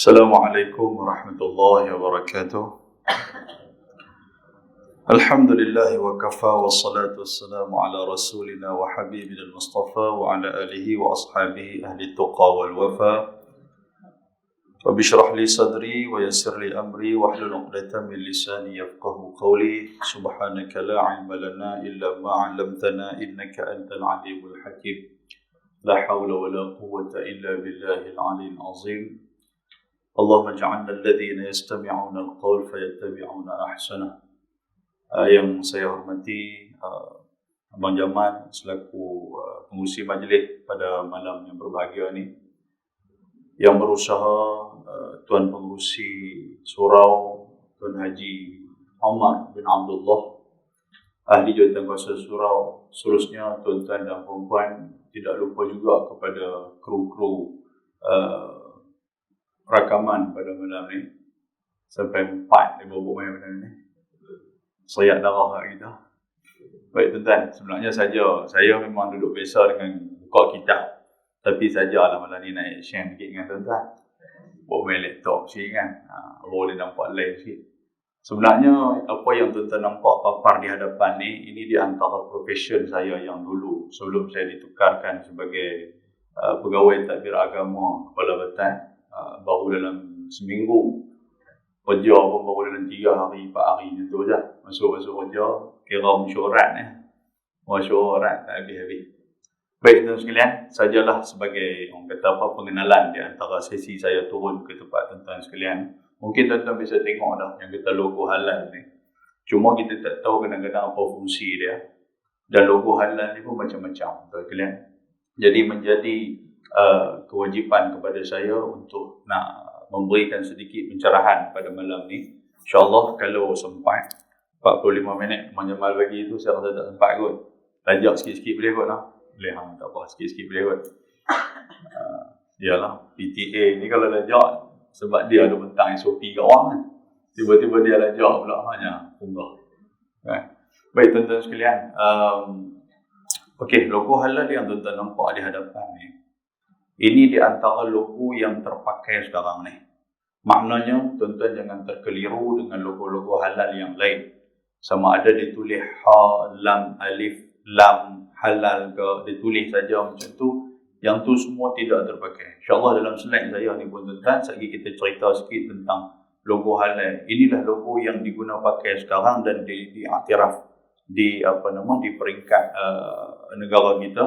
Assalamualaikum warahmatullahi wabarakatuh. Alhamdulillah wa kafa wa salatu wassalamu ala rasulina wa habibina al-mustafa wa ala alihi wa ashabihi ahli tuqa wal wafa. Rabbi shrah li sadri wa yassir li amri wa hlul 'uqdatam min lisani yafqahu qawli. Subhanaka la 'ilma lana illa ma 'allamtana innaka antal 'alimul hakim. La hawla wa la quwwata illa billahil 'aliyyil 'azim. Allahumma ja'alna alladhina yastami'una al-qawl fayattabi'una ahsanah. Yang saya hormati Abang Jamal selaku pengurusi majlis pada malam yang berbahagia ni, yang berusaha Tuan Pengurusi Surau Tuan Haji Omar bin Abdullah, Ahli Jawatankuasa Surau, seterusnya tuan-tuan dan puan-puan, tidak lupa juga kepada kru-kru rakaman pada malam ni. Sampai 4 dia bobok main malam ni, seyak darah kat kita. Baik tuan-tuan, sebenarnya saya memang duduk biasa dengan buka kitab, tapi sajalah malam ni nak action sikit dengan tuan-tuan. Bawa main laptop sikit kan, boleh nampak live sikit. Sebenarnya apa yang tuan-tuan nampak papar di hadapan ni, ini di antara profession saya yang dulu, sebelum saya ditukarkan sebagai pegawai tadbir agama Kepala Batan. Baru dalam seminggu kerja pun baru dalam 3 hari 4 hari macam tu je. Masuk kerja kira mesyuarat tak habis-habis. Baik tuan sekalian, sajalah sebagai orang kata pengenalan di antara sesi saya turun ke tempat tuan-tuan sekalian. Mungkin tuan-tuan bisa tengok dah yang kita logo halal ni. Cuma kita tak tahu kadang-kadang apa fungsi dia. Dan logo halal ni pun macam-macam tuan sekalian. Jadi menjadi kewajipan kepada saya untuk nak memberikan sedikit pencerahan pada malam ni. InsyaAllah kalau sempat 45 minit Abang Jamal bagi tu, saya rasa tak sempat kot. Lajak sikit-sikit boleh kot lah. Boleh tak apa, sikit-sikit boleh kot. Yalah, PTA ni kalau lajak, sebab dia ada bentang SOP kat orang kan. Tiba-tiba dia lajak pula, hanya punggah. Baik tuan-tuan sekalian, okey, logo halal yang tuan-tuan nampak di hadapan ni, ini di antara logo yang terpakai sekarang ni. Maknanya tuan-tuan jangan terkeliru dengan logo-logo halal yang lain. Sama ada ditulis ha, lam, alif, lam, halal ke, ditulis saja macam tu. Yang tu semua tidak terpakai. InsyaAllah dalam slide saya ni pun tuan-tuan, sekali kita cerita sikit tentang logo halal. Inilah logo yang diguna pakai sekarang dan diiktiraf di peringkat negara kita.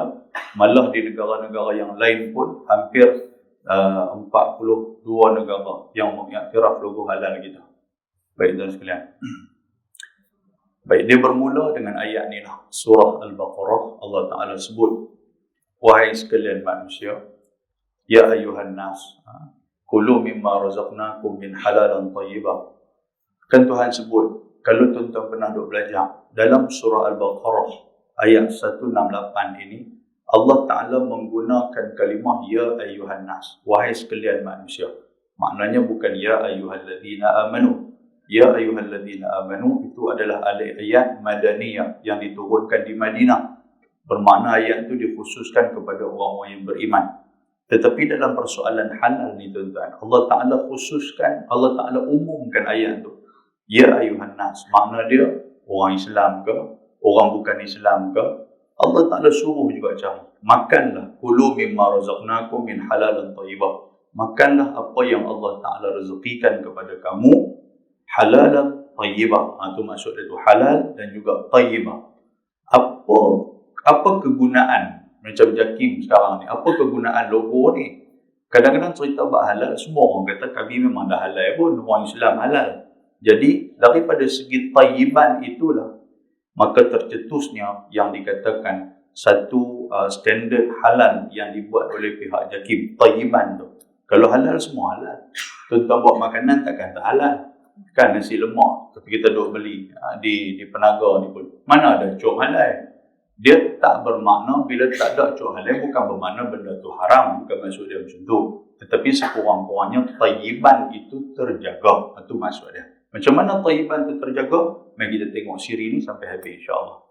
Malah di negara-negara yang lain pun hampir 42 negara yang mengiktiraf logo halal kita. Baik tuan sekalian. Baik, dia bermula dengan ayat ni lah. Surah Al-Baqarah, Allah Ta'ala sebut, wahai sekalian manusia, ya ayuhan nas, kulu mimma razaqnakum min halalan tayyibah. Kan Tuhan sebut, kalau tuan-tuan pernah duk belajar dalam surah Al-Baqarah ayat 168 ini, Allah Ta'ala menggunakan kalimah ya ayyuhan nas, wahai sekalian manusia. Maknanya bukan ya ayyuhalladzina amanu. Ya ayyuhalladzina amanu itu adalah ayat madaniyah yang diturunkan di Madinah. Bermakna ayat itu dikhususkan kepada orang-orang yang beriman. Tetapi dalam persoalan halal ni tuan-tuan, Allah Ta'ala khususkan, Allah Ta'ala umumkan ayat itu. Ya ayyuhan nas, makna dia orang Islam ke, orang bukan Islam ke, Allah Ta'ala suruh juga cari. Makanlah, kulu mimma razaqnakum min halalan tayyibah. Makanlah apa yang Allah Ta'ala rezekikan kepada kamu, halalan tayyibah. Itu maksud dia tu, halal dan juga tayyibah. Apa kegunaan, macam Jakim sekarang ni, apa kegunaan logo ni? Kadang-kadang cerita bab halal, semua orang kata kami memang dah halal pun, orang Islam halal. Jadi daripada segi tayyiban itulah maka tercetusnya yang dikatakan satu standard halal yang dibuat oleh pihak Jakim, tayyiban tu. Kalau halal semua halal. Tuan-tuan buat makanan takkan tak halal. Kan nasi lemak, tapi kita duk beli di Penaga ni pun, mana ada cok halal. Dia tak bermakna bila tak ada cok halal bukan bermakna benda tu haram, bukan maksud dia macam tu. Tetapi sekurang-kurangnya tayyiban itu terjaga. Itu maksud dia. Macam mana tayyiban itu terjaga? Mari kita tengok siri ni sampai habis insya-Allah.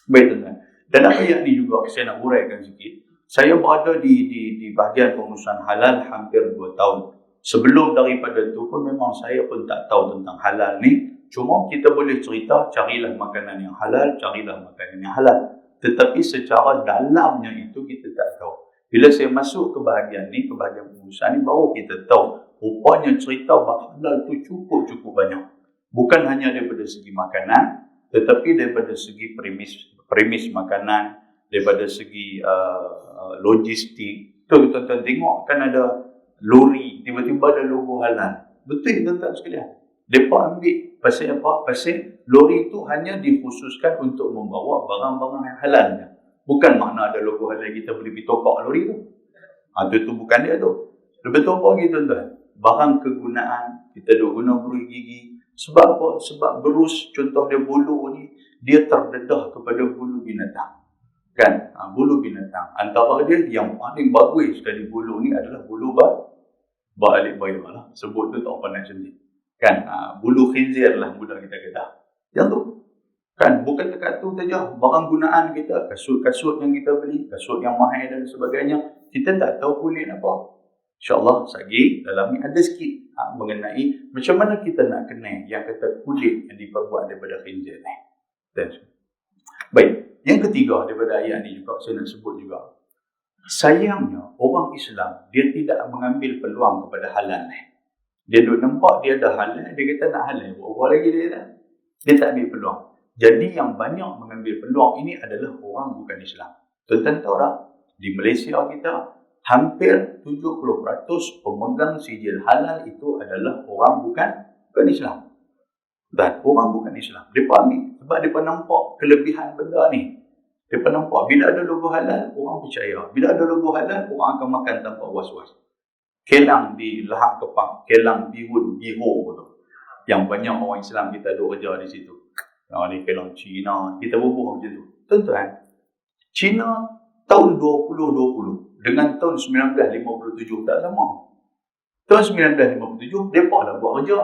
Baik tuan-tuan. Dalam ayat ni juga saya nak uraikan sikit. Saya berada di bahagian pengurusan halal hampir 2 tahun. Sebelum daripada tu pun memang saya pun tak tahu tentang halal ni. Cuma kita boleh cerita, carilah makanan yang halal, carilah makanan yang halal. Tetapi secara dalamnya itu kita tak tahu. Bila saya masuk ke bahagian ni, ke bahagian pengurusan ni, baru kita tahu. Rupanya cerita bahawa halal tu cukup banyak. Bukan hanya daripada segi makanan, tetapi daripada segi premis makanan, daripada segi logistik. Tu tuan-tuan tengok kan ada lori, tiba-tiba ada logo halal. Betul tuan-tuan sekalian. Mereka ambil pasal apa? Pasal lori itu hanya dikhususkan untuk membawa barang-barang yang halal. Bukan makna ada logo halal kita boleh pergi tokak lori tu. Itu bukan dia tu. Lebih tu apa lagi tuan-tuan? Barang kegunaan, kita dah guna berus gigi. Sebab apa? Sebab berus, contoh dia bulu ni, dia terdedah kepada bulu binatang. Kan? Bulu binatang. Antara dia yang paling bagus sekali bulu ni adalah bulu balik bayar lah. Sebut tu tak apa nak sendiri. Kan? Bulu khinzir lah mudah kita kata. Yang tu. Kan? Bukan dekat tu saja. Barang gunaan kita, kasut-kasut yang kita beli, kasut yang mahal dan sebagainya. Kita tak tahu kulit apa. InsyaAllah, sagi dalam ni ada sikit mengenai macam mana kita nak kenal yang kata kulit yang diperbuat daripada khinzir ni. Baik. Yang ketiga daripada ayat ni juga, saya nak sebut juga. Sayangnya, orang Islam, dia tidak mengambil peluang kepada halal ni. Dia duk nampak dia dah halal, dia kata nak halal. Buat lagi dia tak ambil peluang. Jadi yang banyak mengambil peluang ini adalah orang bukan Islam. Tuan-tuan tahu tak? Di Malaysia kita, hampir 70% pemegang sijil halal itu adalah orang bukan Islam. Dan orang bukan Islam. Mereka ambil. Sebab mereka nampak kelebihan benda ni. Mereka nampak bila ada logo halal, orang percaya. Bila ada logo halal, orang akan makan tanpa was-was. Kelang di Lahak Kepang, kelang bihun, biho tu. Yang banyak orang Islam kita duk kerja di situ. Ni kelang Cina. Kita berbual macam tu. Tuan-tuan, Cina tahun 2020 dengan tahun 1957 tak sama. Tahun 1957, mereka lah buat kerja.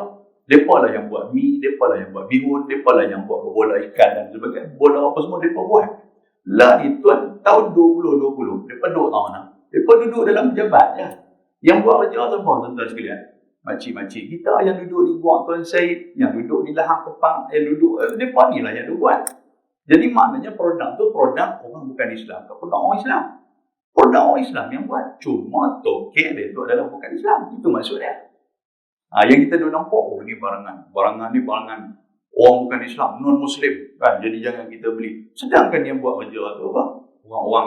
Mereka lah yang buat mi, mereka lah yang buat bihun, mereka lah yang buat bola ikan dan sebagainya. Bola apa semua mereka buat. Lah ni tuan, tahun 2020, mereka duduk mana? Mereka duduk dalam pejabat je. Yang buat kerja siapa tuan-tuan sekalian? Makcik-makcik kita yang duduk di Buak Tuan Syed, yang duduk di Lahak Kepang, yang duduk, mereka ni lah yang duduk buat. Jadi maknanya produk tu produk orang bukan Islam, produk orang Islam. Produk orang Islam yang buat. Cuma tokek dia tu adalah bukan Islam. Itu maksud dia. Yang kita dah nampak, ni barangan ni barangan orang bukan Islam, non-Muslim kan, jadi jangan kita beli. Sedangkan yang buat kerja tu apa? Orang-orang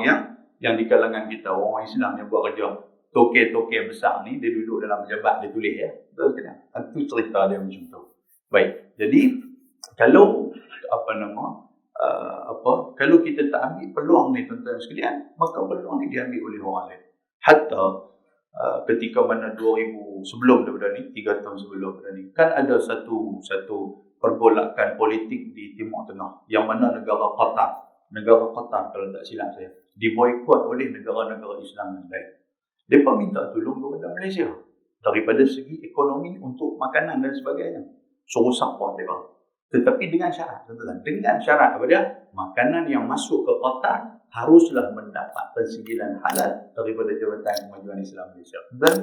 yang di kalangan kita, orang Islam yang buat kerja, tokek-tokek besar ni, dia duduk dalam pejabat, dia tulis ya. Betul kan? Itu cerita dia macam tu. Baik, jadi kalau kalau kita tak ambil peluang ni tuan-tuan sekalian, maka peluang ni diambil oleh orang lain. Hatta ketika mana 2000 sebelum daripada ni, 3 tahun sebelum daripada ni, kan ada satu pergolakan politik di Timur Tengah yang mana negara Qatar kalau tak silap saya, diboikot oleh negara-negara Islam yang lain. Mereka minta tolong kepada Malaysia daripada segi ekonomi untuk makanan dan sebagainya. Suruh support mereka. Tetapi dengan syarat, dengan syarat apa dia? Makanan yang masuk ke Qatar haruslah mendapat pensijilan halal daripada Jabatan Kemajuan Islam Malaysia. Dan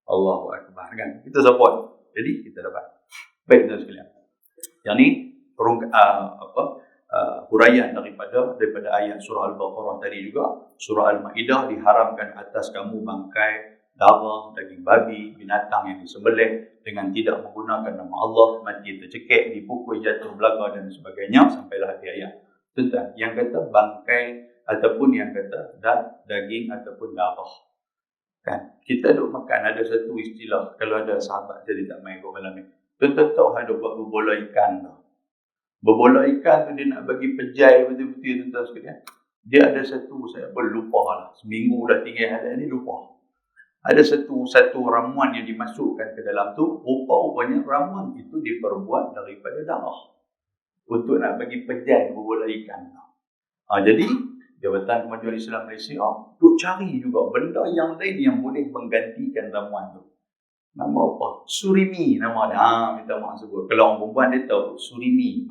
Allahu Akbar kan? Kita support. Jadi kita dapat. Baik tuan sekalian. Yang ni huraian daripada ayat surah Al-Baqarah tadi juga. Surah Al-Maidah, diharamkan atas kamu bangkai, darah, daging babi, binatang yang disembelih dengan tidak menggunakan nama Allah, mati tercekik, dipukul, jatuh belaga dan sebagainya, sampailah di ayat. Tuan-tuan, yang kata bangkai ataupun yang kata daging ataupun darah. Kan? Kita duk makan, ada satu istilah, kalau ada sahabat jadi tak main kat malam ni. Tuan-tuan tahu ada buat berbola ikan tu. Berbola ikan tu dia nak bagi pejai betul-betul tuan-tuan sekalian. Dia ada satu, saya pun lupa lah. Seminggu dah tinggal hari ni lupa. Ada satu ramuan yang dimasukkan ke dalam tu, rupa-rupanya ramuan itu diperbuat daripada darah. Untuk nak bagi pejai berbola ikan. Jadi, Jabatan Kemajuan Islam Malaysia duk cari juga benda yang lain yang boleh menggantikan ramuan tu. Nama apa? Surimi nama dia. Minta maaf sebut. Kalau orang perempuan dia tahu surimi.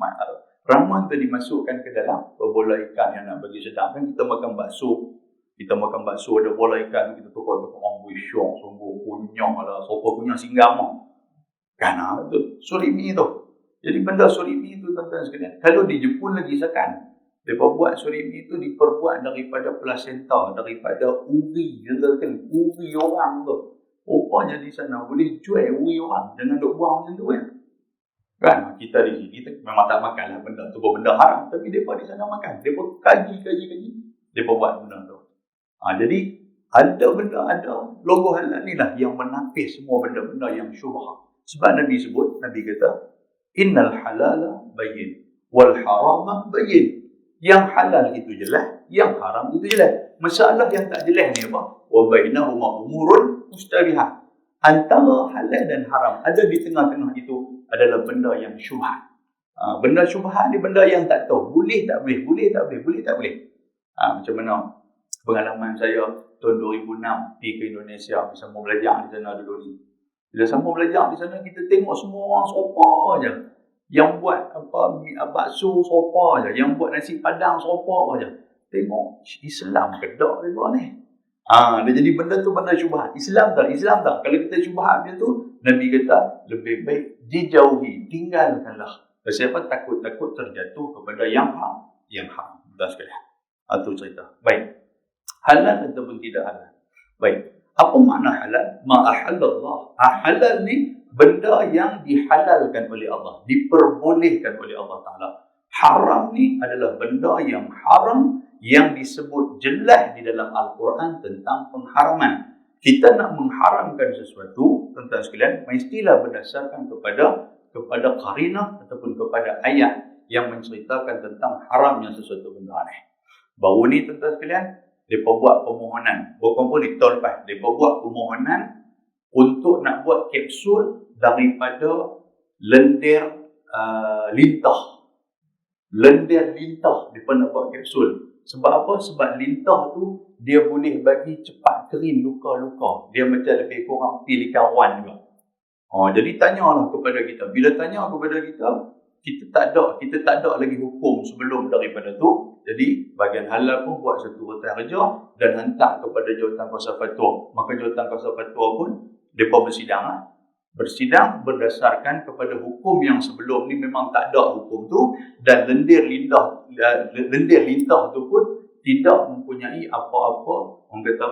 Ramuan tu dimasukkan ke dalam berbola ikan yang nak bagi sedap. Kan kita makan bakso. Kita makan bakso ada bola ikan, kita tukar-tukar orang syok, sungguh kunyah lah, sopa kunyah singgam lah. Kan itu surimi tu. Jadi benda surimi itu tuan-tuan sekalian, kalau di Jepun lagi sekan, mereka buat surimi itu diperbuat daripada plasenta, daripada uri, kan uri orang tu. Rupanya di sana boleh jual uri orang, jangan duk buang macam tu kan. Kan kita di sini kita memang tak makan lah benda tu, benda haram, tapi mereka di sana makan. Mereka kaji, mereka buat benda tu. Jadi ada benda, ada logo halal ni lah yang menapis semua benda-benda yang syubhat. Sebab Nabi sebut, Nabi kata, innal halala bayyin, wal harama bayyin. Yang halal itu jelas, yang haram itu jelas. Masalah yang tak jelas ni apa? Wa bainahuma umurun mustabihat. Antara halal dan haram, ada di tengah-tengah itu adalah benda yang syubhat. Benda syubhat ni benda yang tak tahu. Boleh tak boleh, boleh tak boleh, boleh tak boleh. Macam mana pengalaman saya tahun 2006 pergi ke Indonesia, bersama belajar di sana dulu ni. Bila sama belajar di sana, kita tengok semua orang sopa je. Yang buat bakso sopa je. Yang buat nasi padang sopa je. Tengok Islam ke tak dia buat ni. Dia jadi benda tu benda syubhat. Islam tak? Kalau kita syubhat macam tu, Nabi kata lebih baik dijauhi, tinggalkanlah. Sebab takut terjatuh kepada yang haram. Dah sekalian. Itu cerita. Baik. Halal ataupun tidak halal. Baik. Apa makna halal? Ma'ahallallah. Halal ni benda yang dihalalkan oleh Allah, diperbolehkan oleh Allah Ta'ala. Haram ni adalah benda yang haram yang disebut jelas di dalam Al-Quran tentang pengharaman. Kita nak mengharamkan sesuatu, tuan-tuan sekalian, mestilah berdasarkan kepada qarinah ataupun kepada ayat yang menceritakan tentang haramnya sesuatu benda ni. Baru ni tuan-tuan sekalian, mereka buat permohonan. Bukan pun di tahun lepas. Mereka buat permohonan untuk nak buat kapsul daripada lendir lintah. Lendir lintah mereka nak buat kapsul. Sebab apa? Sebab lintah tu dia boleh bagi cepat kering luka-luka. Dia macam lebih kurang pilikawan juga. Jadi tanyalah kepada kita. Bila tanya kepada kita, kita tak ada lagi hukum sebelum daripada tu. Jadi bahagian halal pun buat satu retan kerja dan hantar kepada jawatan kuasa fatwa. Maka jawatan kuasa fatwa pun mereka bersidang berdasarkan kepada hukum yang sebelum ni memang tak ada hukum tu, dan lendir lintah tu pun tidak mempunyai apa-apa orang kata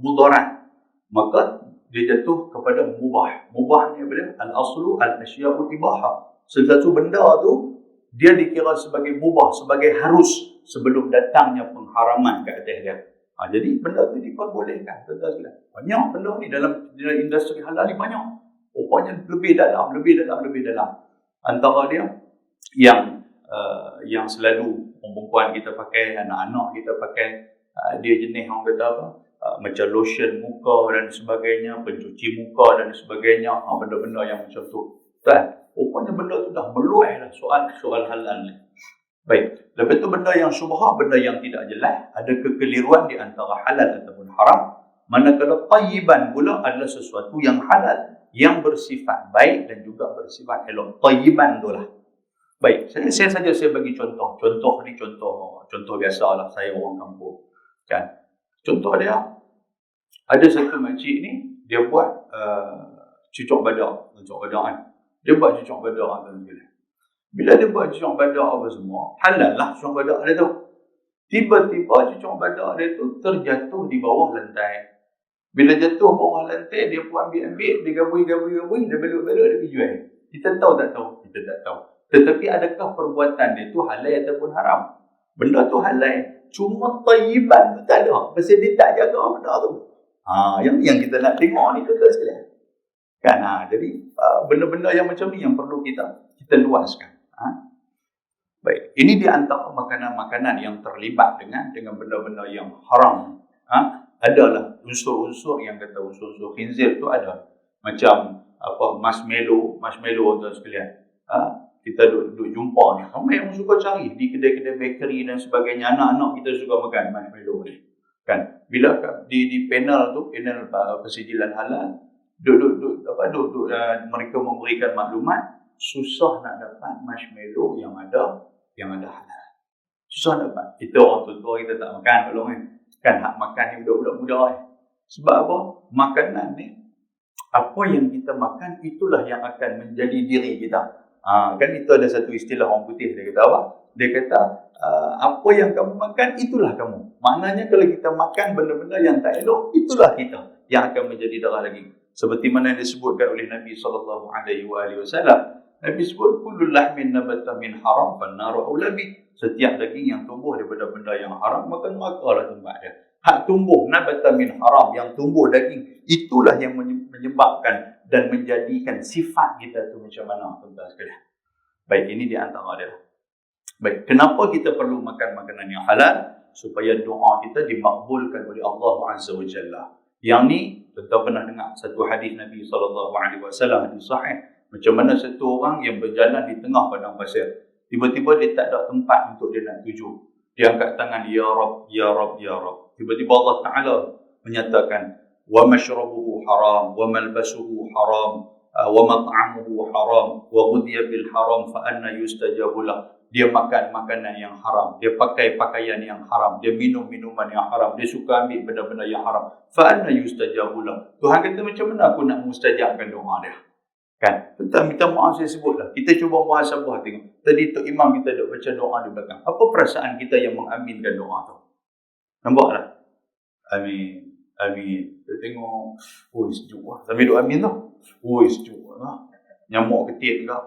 mudarat. Maka dia jatuh kepada mubah. Mubah ni apa dia? Al-aslu al-asya'u ibaha. Sesuatu benda tu dia dikira sebagai mubah, sebagai harus sebelum datangnya pengharaman ke atas dia. Jadi benda tu diperbolehkan. Banyak benda ni dalam industri halal ni banyak. Rupanya lebih dalam. Antara dia yang selalu perempuan kita pakai, anak-anak kita pakai, dia jenis orang kata apa? Macam lotion muka dan sebagainya, pencuci muka dan sebagainya, benda-benda yang macam tu. Rupanya benda tu dah meluai lah soal halal ni. Baik, lepas tu benda yang syubhat, benda yang tidak jelas, ada kekeliruan di antara halal ataupun haram. Manakala tayyiban pula adalah sesuatu yang halal, yang bersifat baik dan juga bersifat elok. Tayyiban tu lah. Baik, saya bagi contoh. Contoh biasalah, saya orang kampung. Kan? Contoh dia, ada satu makcik ni, dia buat cucuk badak kan. Dia buat cucuk badak kan. Bila dia buat cucuk badak apa semua, halal lah cucuk badak dia tu. Tiba-tiba cucuk badak dia tu terjatuh di bawah lantai. Bila jatuh bawah lantai, dia pun ambil, dia gabui, dia belok-belok, dia pergi jual. Kita tahu tak tahu? Kita tak tahu. Tetapi adakah perbuatan dia tu halal ataupun haram? Benda tu halal. Cuma tayyiban tu tak ada. Pasal dia tak jaga benda tu. Yang kita nak tengok ni tu sekalian. Kan? Jadi benda-benda yang macam ni yang perlu kita luaskan. Baik, ini di antara makanan-makanan yang terlibat dengan benda-benda yang haram. Adalah unsur-unsur yang kata unsur-unsur khinzir tu ada. Macam marshmallow tuan sekalian. Kita duduk jumpa ni. Ramai yang suka cari di kedai-kedai bakery dan sebagainya. Anak-anak kita suka makan marshmallow ni. Kan? Bila di panel persijilan halal, duduk mereka memberikan maklumat, susah nak dapat marshmallow yang ada halal. Susah dapat. Kita orang tua kita tak makan belum kan. Kan hak makan ni budak-budak muda Sebab apa? Makanan ni, apa yang kita makan itulah yang akan menjadi diri kita. Kan itu ada satu istilah orang putih, dia kata apa? Dia kata apa yang kamu makan itulah kamu. Maknanya kalau kita makan benda-benda yang tak elok, itulah kita yang akan menjadi darah daging. Seperti mana yang disebutkan oleh Nabi SAW. Nabi sebut kullu lahmin nabata min haram fannaru aula bi. Setiap daging yang tumbuh daripada benda yang haram, maka nerakalah tempat dia. Hak tumbuh nabata min haram, yang tumbuh daging, itulah yang menyebabkan dan menjadikan sifat kita tu macam mana, tuan-tuan sekalian. Baik, ini di antara dia. Baik, kenapa kita perlu makan makanan yang halal? Supaya doa kita dimakbulkan oleh Allah Azza wa Jalla. Yang ni, tuan-tuan pernah dengar satu hadis Nabi SAW, hadis sahih. Macam mana satu orang yang berjalan di tengah padang pasir. Tiba-tiba dia tak ada tempat untuk dia nak tuju. Dia angkat tangan, Ya Rab, Ya Rab, Ya Rab. Tiba-tiba Allah Ta'ala menyatakan, Wa mashrabuhu haram, wa malbasuhu haram, wa mat'amuhu haram, wa ghudhiya bil haram, fa anna yustajabu lah. Dia makan makanan yang haram, dia pakai pakaian yang haram, dia minum minuman yang haram, dia suka ambil benda-benda yang haram. Fa anna yustajabu lah. Tuhan kata, macam mana aku nak mustajabkan doa dia? Kan? Tentang minta maaf saya sebutlah. Kita cuba muhasabah tengok. Tadi Tok Imam kita duk baca doa di belakang. Apa perasaan kita yang mengaminkan doa tu? Nampak tak? Amin. Amin. Kita tengok. Sejuk lah. Sambil duk amin tu. Sejuk lah. Nyamuk ketik ke.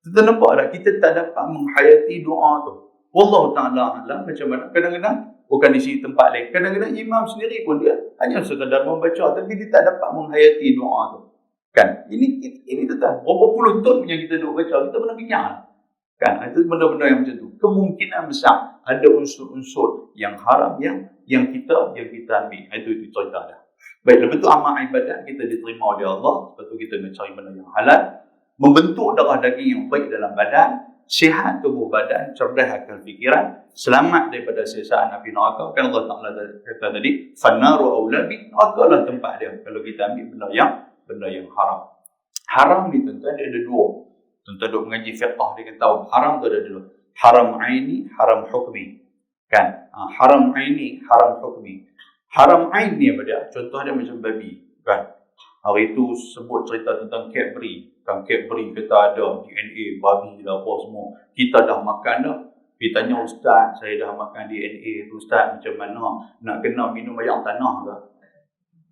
Kita nampak tak? Kita tak dapat menghayati doa tu. Wallahu ta'ala alam macam mana. Kadang-kadang bukan di sini tempat lain. Kadang-kadang imam sendiri pun dia hanya sekadar membaca. Tapi dia tak dapat menghayati doa tu. Kan? Ini tetap berapa puluh tahun yang kita duduk baca, kita pernah bincang. Kan? Itu benda-benda yang macam tu. Kemungkinan besar ada unsur-unsur yang haram yang kita ambil. Itu cerita dah. Baik, lepas tu amal ibadat kita diterima oleh Allah. Lepas tu kita mencari benda yang halal, membentuk darah daging yang baik dalam badan, sihat tubuh badan, cerdas akal fikiran, selamat daripada sesaan api neraka. Kan Allah Ta'ala kata tadi, fannaru aula bi, nerakalah tempat dia kalau kita ambil benda yang haram. Haram ni tuan-tuan dia ada dua. Tuan-tuan duk mengaji fiqh dia kata tahu haram tu ada dua. Haram aini, haram hukmi. Kan? Haram aini, haram hukmi. Haram ain ni apa dia? Contoh dia macam babi. Kan? Hari tu sebut cerita tentang Cadbury. Kan Cadbury kata ada DNA babi lah apa semua. Kita dah makan dah. Kita tanya ustaz, saya dah makan DNA tu ustaz, macam mana? Nak kena minum air tanah ke?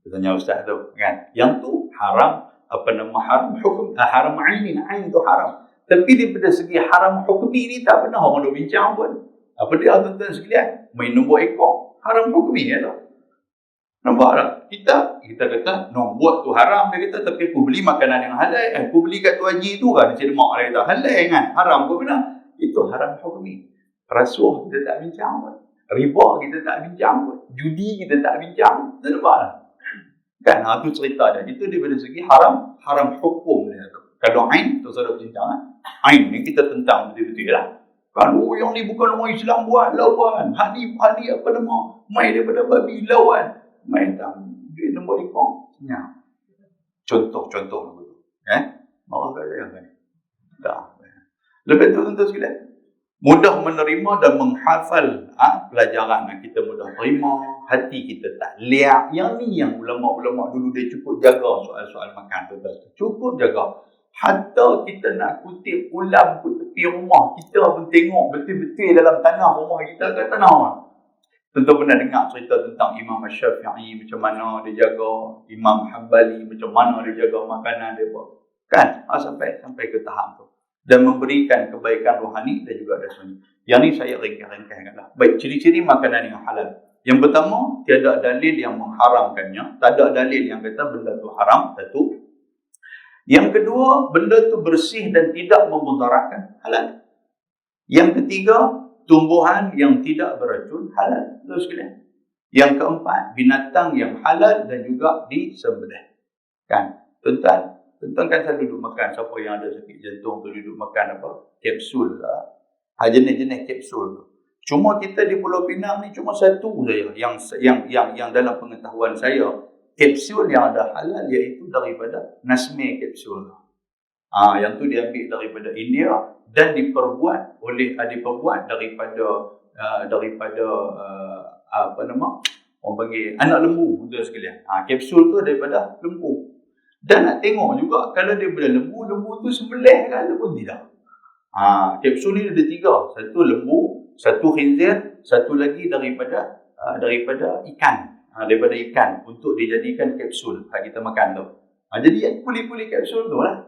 Kita tanya ustaz tu, kan? Yang tu haram, haram hukum, haram ainin, ain tu haram. Tapi daripada segi haram hukmi ni tak pernah orang duk bincang pun. Apa dia tuan-tuan sekalian? Main nombor ekor, haram hukmi ya tak? Nampak tak? Kita kata, no, buat tu haram dia kata, tapi aku beli makanan yang halal. Aku beli kat tu haji tu kan, Encik Demak dia kata, halal kan? Haram ke benar? Itu haram hukmi. Rasuah kita tak bincang pun. Riba kita tak bincang pun. Judi kita tak bincang. Tak nampak tak? Kan, itu cerita dia. Itu daripada segi haram hukum dia tu. Kalau ain, tu saya dah bincang. Ain ni kita tentang betul-betul lah. Kan, yang ni bukan orang Islam buat, lawan. Hal ni apa nama? Main daripada babi, lawan. Main tak, duit nombor ekor. Ya. Contoh begitu. Marah kat saya kan? Tak. Lepas tu tuan-tuan sekalian, mudah menerima dan menghafal pelajaran kita mudah terima, hati kita tak liak. Yang ni yang ulama-ulama dulu dia cukup jaga soal-soal makan tu. Cukup jaga. Hatta kita nak kutip ulam ke tepi rumah, kita pun tengok betul-betul dalam tanah rumah kita kat tanah. Tentu pernah dengar cerita tentang Imam Syafi'i macam mana dia jaga, Imam Hanbali macam mana dia jaga makanan dia buat. Kan? Sampai ke tahap tu. Dan memberikan kebaikan rohani dan juga jasmani. Yang ni saya ringkas-ringkaskanlah. Baik, ciri-ciri makanan yang halal. Yang pertama, tiada dalil yang mengharamkannya. Tak ada dalil yang kata benda tu haram. Satu. Yang kedua, benda tu bersih dan tidak memudaratkan. Halal. Yang ketiga, tumbuhan yang tidak beracun. Halal. Terus sekalian. Yang keempat, binatang yang halal dan juga disembelih. Kan? Tuan-tuan kan selalu duduk makan. Siapa yang ada sakit jantung tu duduk makan apa? Kapsul lah. Jenis-jenis kapsul tu. Cuma kita di Pulau Pinang ni cuma satu saja yang dalam pengetahuan saya, kapsul yang ada halal iaitu daripada Nasme kapsul. Yang tu diambil daripada India dan diperbuat daripada orang panggil anak lembu, tuan sekalian. Kapsul tu daripada lembu. Dan nak tengok juga kalau daripada lembu tu sembelih ke ataupun tidak. Kapsul ni ada 3. Satu lembu, satu khinzir, satu lagi daripada ikan. Daripada ikan untuk dijadikan kapsul yang kita makan tu. Jadi puli-puli kapsul tu lah.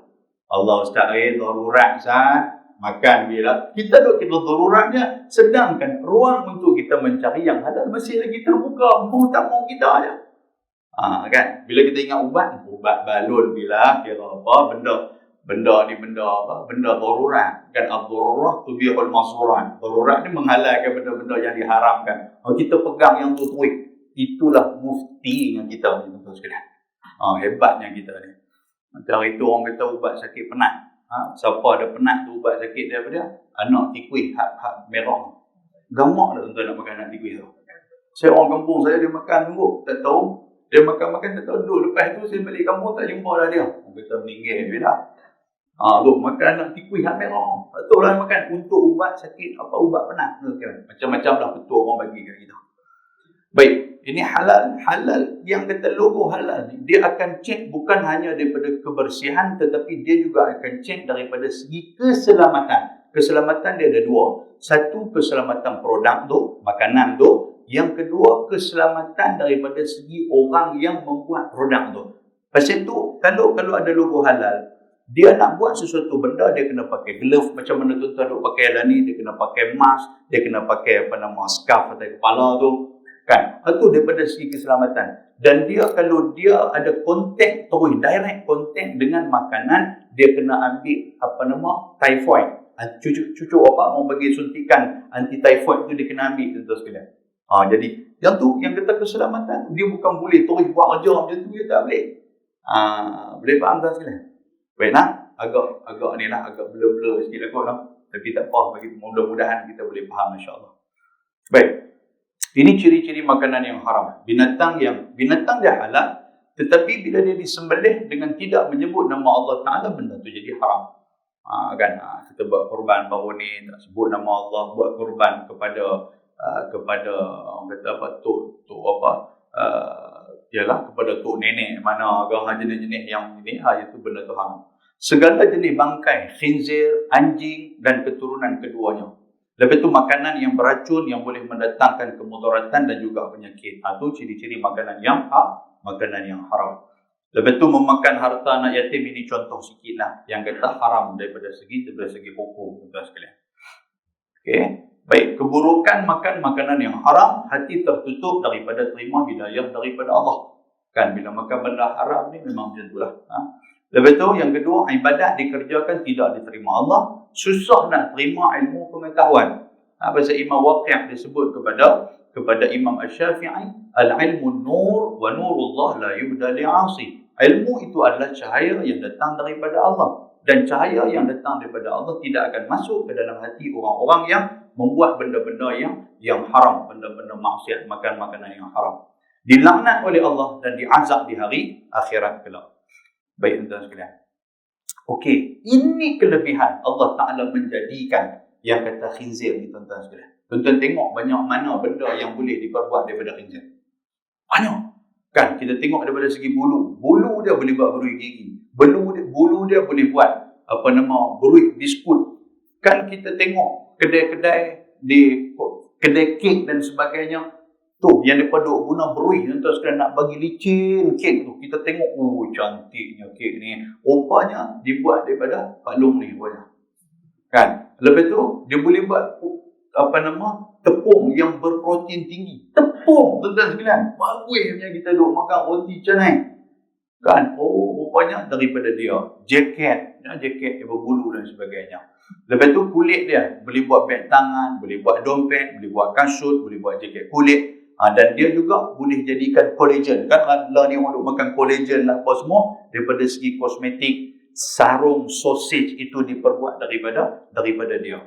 Allah Ustaz, darurat Ustaz. Makan bila kita daruratnya, sedangkan ruang untuk kita mencari yang halal masih lagi terbuka, mau tak mau kita aja. Kan, bila kita ingat ubat balun bila kira apa benda darurat kan, ad-darurah tubihul mahzurat. Darurat ni menghalalkan benda-benda yang diharamkan. Kita pegang yang tu terus, itulah muftinya kita ni, tuan sekalian. Hebatnya kita ni. Macam itu orang kata ubat sakit penat. Siapa ada penat tu ubat sakit dia apa dia? Anak tikui hak merah. Gamak tak tuan nak makan anak tikui tu? Saya orang kampung saya, dia makan tunggu, tak tahu. Dia makan tak tahu duduk. Lepas tu saya balik kampung tak jumpa dah dia. Orang kata meninggal dia dah. Tu makan anak tikui hak merah. Tak tahu lah makan untuk ubat sakit apa, ubat penat. Macam-macam lah betul orang bagi kat kita. Baik, ini halal yang kata logo halal ni, dia akan cek bukan hanya daripada kebersihan, tetapi dia juga akan cek daripada segi keselamatan. Keselamatan dia ada 2. Satu, keselamatan produk tu, makanan tu. Yang kedua, keselamatan daripada segi orang yang membuat produk tu. Pasal tu, kalau ada logo halal, dia nak buat sesuatu benda, dia kena pakai glove macam mana tuan-tuan duk pakai dah ni, dia kena pakai mask, dia kena pakai scarf atas kepala tu. Kan? Itu daripada segi keselamatan. Dan dia kalau dia ada kontak terus, direct kontak dengan makanan, dia kena ambil typhoid. Cucuk apa? Orang bagi suntikan anti typhoid tu dia kena ambil, tuan-tuan sekalian. Jadi yang tu yang kata keselamatan, dia bukan boleh terus buat kerja macam tu, dia tak boleh. Boleh faham tuan sekalian? Baik nah, agak ni lah, agak blur-blur sikit lah kot lah. Tapi tak apa, bagi mudah-mudahan kita boleh faham insya-Allah. Baik. Ini ciri-ciri makanan yang haram. Binatang dia halal, tetapi bila dia disembelih dengan tidak menyebut nama Allah Ta'ala, benda tu jadi haram. Kita buat korban baru ni, tak sebut nama Allah, buat korban kepada orang kata apa, kepada tok nenek mana agak jenis-jenis yang ini, itu benda tu haram. Segala jenis bangkai, khinzir, anjing dan keturunan keduanya. Lepas tu makanan yang beracun yang boleh mendatangkan kemudaratan dan juga penyakit. Itu ciri-ciri makanan yang haram. Lepas tu memakan harta anak yatim, ini contoh sikit lah yang kata haram daripada segi hukum, tuan sekalian. Okey. Baik, keburukan makan makanan yang haram, hati tertutup daripada terima hidayah daripada Allah. Kan bila makan benda haram ni memang macam itulah. Lepas tu yang kedua, ibadah dikerjakan tidak diterima Allah, susah nak terima ilmu pengetahuan. Pasal Imam Waqi' disebut kepada Imam Asy-Syafi'i, al-ilmu nur wa nurullah la yuhda li'asi. Ilmu itu adalah cahaya yang datang daripada Allah, dan cahaya yang datang daripada Allah tidak akan masuk ke dalam hati orang-orang yang membuat benda-benda yang haram, benda-benda maksiat, makan makanan yang haram. Dilaknat oleh Allah dan diazab di hari akhirat kelak. Baik tuan-tuan sekalian. Okey, ini kelebihan Allah Ta'ala menjadikan yang kata khinzir ni, tuan-tuan sekalian. Tuan-tuan tengok banyak mana benda yang boleh diperbuat daripada khinzir. Banyak. Kan, kita tengok daripada segi bulu. Bulu dia boleh buat berui gigi. Bulu dia boleh buat berui biskut. Kan kita tengok kedai-kedai kek dan sebagainya. Tu yang mereka duk guna berui, tuan-tuan sekalian, nak bagi licin kek tu. Kita tengok, cantiknya kek ni. Rupanya dibuat daripada paklung ni rupanya. Kan? Lepas tu dia boleh buat tepung yang berprotein tinggi. Tepung, tuan-tuan sekalian. Bagusnya kita duk makan roti canai. Kan? Rupanya daripada dia. Jaket yang berbulu dan sebagainya. Lepas tu kulit dia boleh buat beg tangan, boleh buat dompet, boleh buat kasut, boleh buat jaket kulit. Dan dia juga boleh jadikan collagen. Kan lah ni orang duk makan collagen lah apa semua. Daripada segi kosmetik, sarung sausage itu diperbuat daripada dia.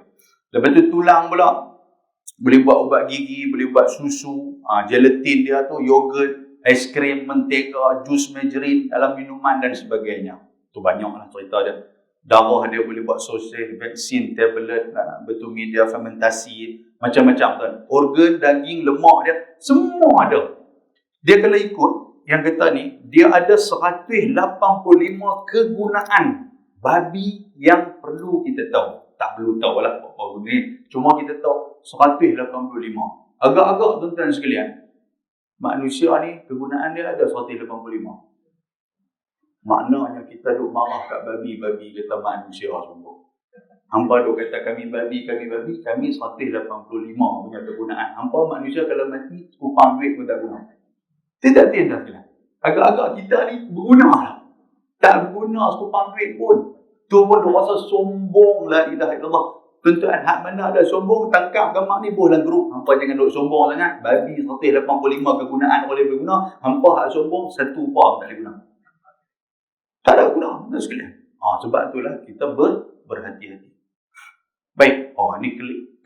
Lepas tu tulang pula boleh buat ubat gigi, boleh buat susu, gelatin dia tu, yogurt, aiskrim, mentega, jus margarin dalam minuman dan sebagainya. Tu banyaklah cerita dia. Darah dia boleh buat sosis, vaksin, tablet, betul media fermentasi, macam-macam kan. Organ, daging, lemak dia semua ada. Dia kalau ikut yang kata ni, dia ada 185 kegunaan babi yang perlu kita tahu. Tak perlu tahu lah apa guna ni. Cuma kita tahu 185. Agak-agak tuan-tuan sekalian, manusia ni kegunaan dia ada 185. Maknanya kita duk marah kat babi-babi kata manusia semua. Hampa duk kata kami babi, kami 185 punya kegunaan. Hampa manusia kalau mati, kupang duit pun tak guna. Tidak sekalian. Agak-agak kita ni berguna lah. Tak berguna sekupang duit pun. Tu pun dia rasa sombong, la ilaha illallah. Tuan-tuan, hak mana ada sombong, tangkap gambar ni boleh dalam grup. Hampa jangan duk sombong sangat. Babi 185 kegunaan boleh berguna. Hampa hak sombong, satu pun tak boleh guna. Tak ada guna, tuan sekalian. Sebab itulah kita berhati-hati. Baik, ni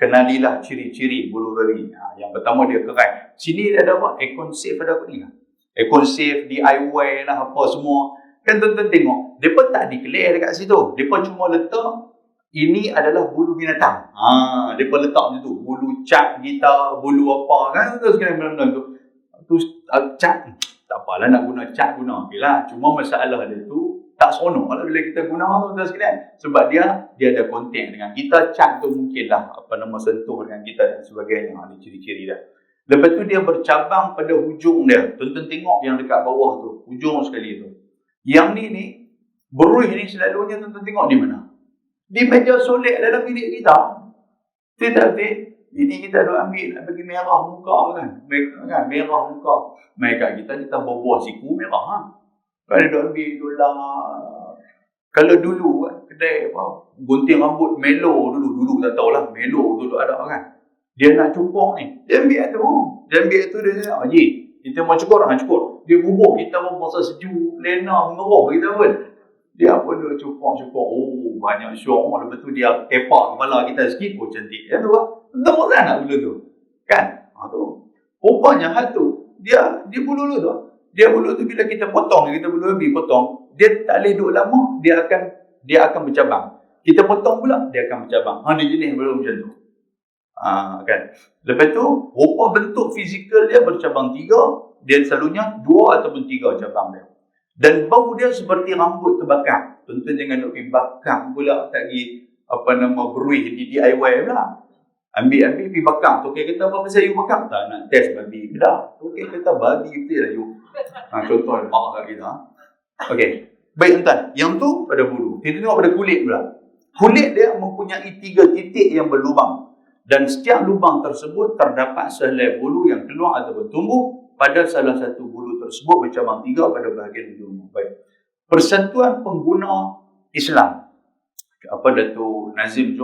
kenalilah ciri-ciri bulu babi. Yang pertama dia kerai. Sini ada apa? Aircon safe ada apa ni lah? Aircon safe, DIY lah apa semua. Kan tuan-tuan tengok, mereka tak declare dekat situ. Mereka cuma letak, ini adalah bulu binatang. Mereka letak macam tu. Bulu cat kita, bulu apa. Kan tuan-tuan sekalian benda-benda tu. Tu cat, tak apalah nak guna cat, guna. Okay lah. Cuma masalah dia tu, tak seronok lah bila kita guna tuan-tuan sekalian. Sebab dia ada konten dengan kita. Cat tu mungkinlah sentuh dengan kita dan sebagainya. Ada ciri-ciri dah. Lepas tu dia bercabang pada hujung dia. Tuan-tuan tengok yang dekat bawah tu. Hujung sekali tu. Yang ni, beruih ni selalunya tuan-tuan tengok di mana? Di meja solek dalam bilik kita. Tidak. Bini kita dah ambil nak bagi merah muka kan. Merah muka. Mereka kita berbuah siku merah. Kalau dia ambil dolar. Kalau dulu kedai gunting rambut Melo dulu tak tahulah. Melo dulu ada kan. Dia nak cukur ni. Dia ambil tu. Dia cakap, Haji, kita mau cukur. Dia bubuh kita pun pasal sejuk, lena, mengerah kita pun. Dia pun dia cukur. Banyak syok. Lepas tu dia tepak kepala kita sikit. Cantik. Ya tu lah. Tengok kan nak bulu tu. Kan? Tu. Rupanya hal tu. Dia bulu tu. Dia bulu tu bila kita potong, kita bulu babi potong, dia tak boleh duduk lama, dia akan bercabang. Kita potong pula, dia akan bercabang. Dia jenis bulu macam tu. Kan? Lepas tu, rupa bentuk fizikal dia bercabang 3, dia selalunya 2 ataupun 3 cabang dia. Dan bau dia seperti rambut terbakar. Tuan-tuan jangan nak pergi bakar pula, tak pergi beruih di DIY pula. Ambil pergi bakar. Okey kita apa pasal you bakar? Tak nak test babi ke dah. Okey kita babi betul lah you. Contoh marah kat kita. Okey. Baik tuan, yang tu pada bulu. Kita tengok pada kulit pula. Kulit dia mempunyai 3 titik yang berlubang. Dan setiap lubang tersebut terdapat sehelai bulu yang keluar atau bertumbuh pada salah satu bulu tersebut bercabang 3 pada bahagian ujung. Baik. Persatuan Pengguna Islam. Datuk Nazim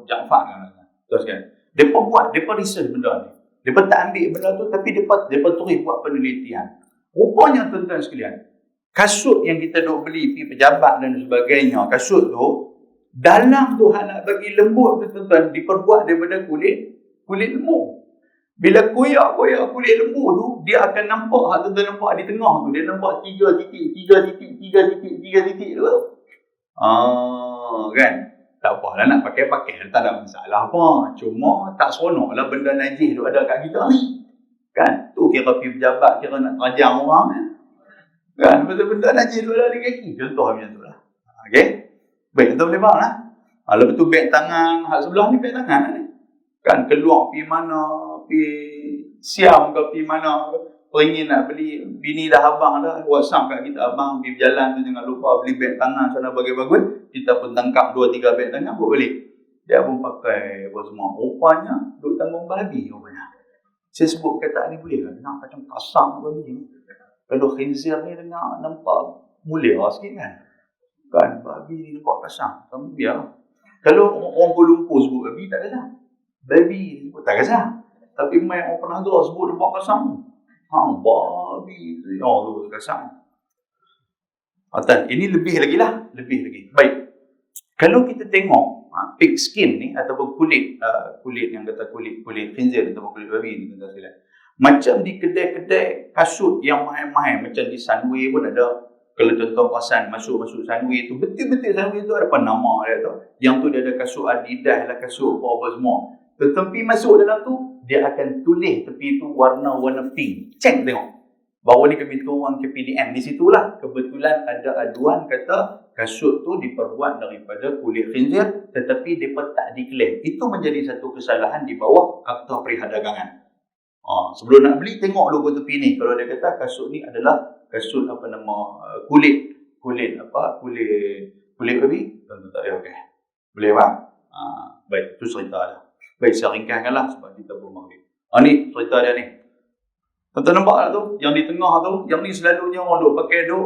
Jaafar kan. Terus kan. Mereka research benda ni. Mereka tak ambil benda tu tapi mereka terus buat penelitian. Rupanya tuan-tuan sekalian, kasut yang kita duk beli pergi pejabat dan sebagainya, kasut tu dalam tu nak bagi lembut tu tuan-tuan diperbuat daripada kulit lembu. Bila koyak kulit lembu tu, dia akan nampak tuan-tuan nampak di tengah tu, dia nampak 3 titik tu. Kan? Tak apalah nak pakai, tak ada masalah apa. Cuma tak seronok lah benda najis tu ada kat kita ni. Kan? Tu kira pergi pejabat, kira nak terajang orang kan? Pasal benda najis tu ada di kaki. Contoh macam tu lah. Okay? Baik, tuan boleh faham lah. Lepas tu beg tangan, hak sebelah ni beg tangan ni. Kan? Keluar pergi mana, pergi Siam ke pergi mana, peringin nak beli, bini dah abang dah, WhatsApp kat kita, abang pergi berjalan tu jangan lupa beli beg tangan sana bagus-bagus. Kita pun tangkap 2-3 beg tangan buat balik. Dia pun pakai apa semua. Rupanya duk tanggung babi rupanya. Saya sebut kata ni boleh kan? Nak macam kasar babi. Kalau khinzir ni dengar nampak mulia sikit kan? Kan babi ni nampak kasar. Kamu biar. Kalau orang Kuala Lumpur sebut babi tak kasar. Babi sebut tak kasar. Tapi main orang Penanggal sebut nampak kasar. Babi tu kasar. Ini lebih lagi lah. Baik. Kalau kita tengok pig skin ni ataupun kulit yang kata kulit khinzir ataupun kulit babi ni tuan-tuan sekalian. Macam di kedai-kedai kasut yang mahal-mahal macam di Sunway pun ada. Kalau tuan-tuan perasan masuk Sunway tu, betul-betul Sunway tu ada apa nama dia tu. Yang tu dia ada kasut Adidas lah, kasut apa semua. Tuan-tuan pergi masuk dalam tu, dia akan tulis tepi tu warna-warna pink. Cek tengok. Baru ni kami turun ke PDM. Di situlah kebetulan ada aduan kata kasut tu diperbuat daripada kulit khinzir tetapi mereka tak diklaim. Itu menjadi satu kesalahan di bawah Akta Perdagangan. Sebelum nak beli, tengok logo tepi ni. Kalau dia kata kasut ni adalah kasut kulit babi, tentu tak boleh pakai. Boleh bang? Baik, itu cerita dia. Baik, saya ringkaskanlah sebab kita belum maghrib. Ni cerita dia ni. Tuan-tuan nampak tak tu? Yang di tengah tu, yang ni selalunya orang duk pakai duk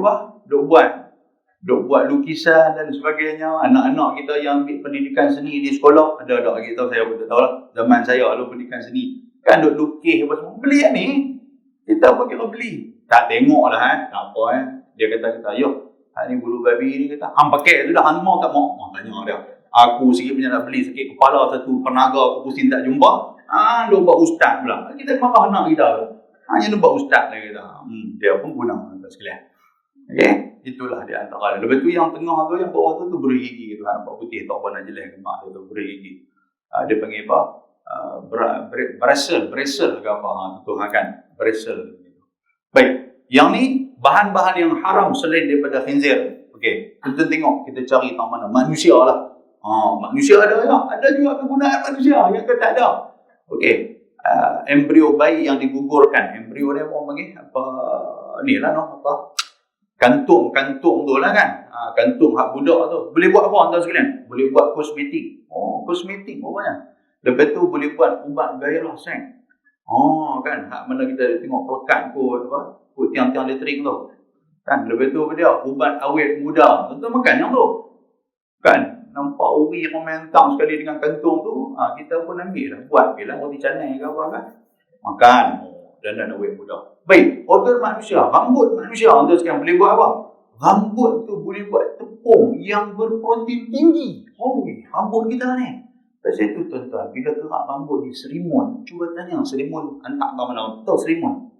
buat lukisan dan sebagainya. Anak-anak kita yang ambil pendidikan seni di sekolah, ada kita, saya pun tak tahu lah. Zaman saya ada pendidikan seni. Kan duk lukis apa semua. Beli ni. Kita apa kira beli? Tak tengok lah tak apa Dia kata, yo, ni bulu babi ni kata, hang pakai tu dah, hang mau tak mau? Tanya dia. Aku sikit punya nak beli, sakit kepala satu, penaga aku pusing tak jumpa. Dia buat ustaz pula. Kita marah anak kita tu. Hanya nampak ustaz dia kata. Dia pun guna tuan sekalian. Okey, itulah di antara. Lepas tu yang tengah tu, yang bawah tu bergigi gitu. Nampak putih tak apa nak jelas kemak dia tu bergigi. Dia panggil apa? Bristle ke apa? Tuhan kan. Bristle. Baik, yang ni bahan-bahan yang haram selain daripada khinzir. Okey, kita tengok, kita cari tang mana manusia lah. Manusia ada ya. Ada juga kegunaan manusia yang tak ada. Okey. Embrio bayi yang digugurkan. Embrio ni orang panggil apa ni lah kantung tu lah kan. Kantung hak budak tu. Boleh buat apa tuan sekalian? Boleh buat kosmetik. Kosmetik rupanya. Lepas tu boleh buat ubat gairah seng. Kan hak mana kita tengok pelekat kot tiang-tiang elektrik tu. Kan lepas tu apa dia? Ubat awet muda. Tentu makan yang tu. Kan nampak uri komentar sekali dengan kantung tu, kita pun ambil lah, buat je lah roti canai ke apa kan, makan dan awet muda. Baik, organ manusia, rambut manusia untuk sekarang boleh buat apa? Rambut tu boleh buat tepung yang berprotein tinggi. Rambut kita ni. Pasal tu tuan-tuan, bila kerak rambut di Serimun, cuba tanya Serimun hantar ke mana? Tahu Serimun?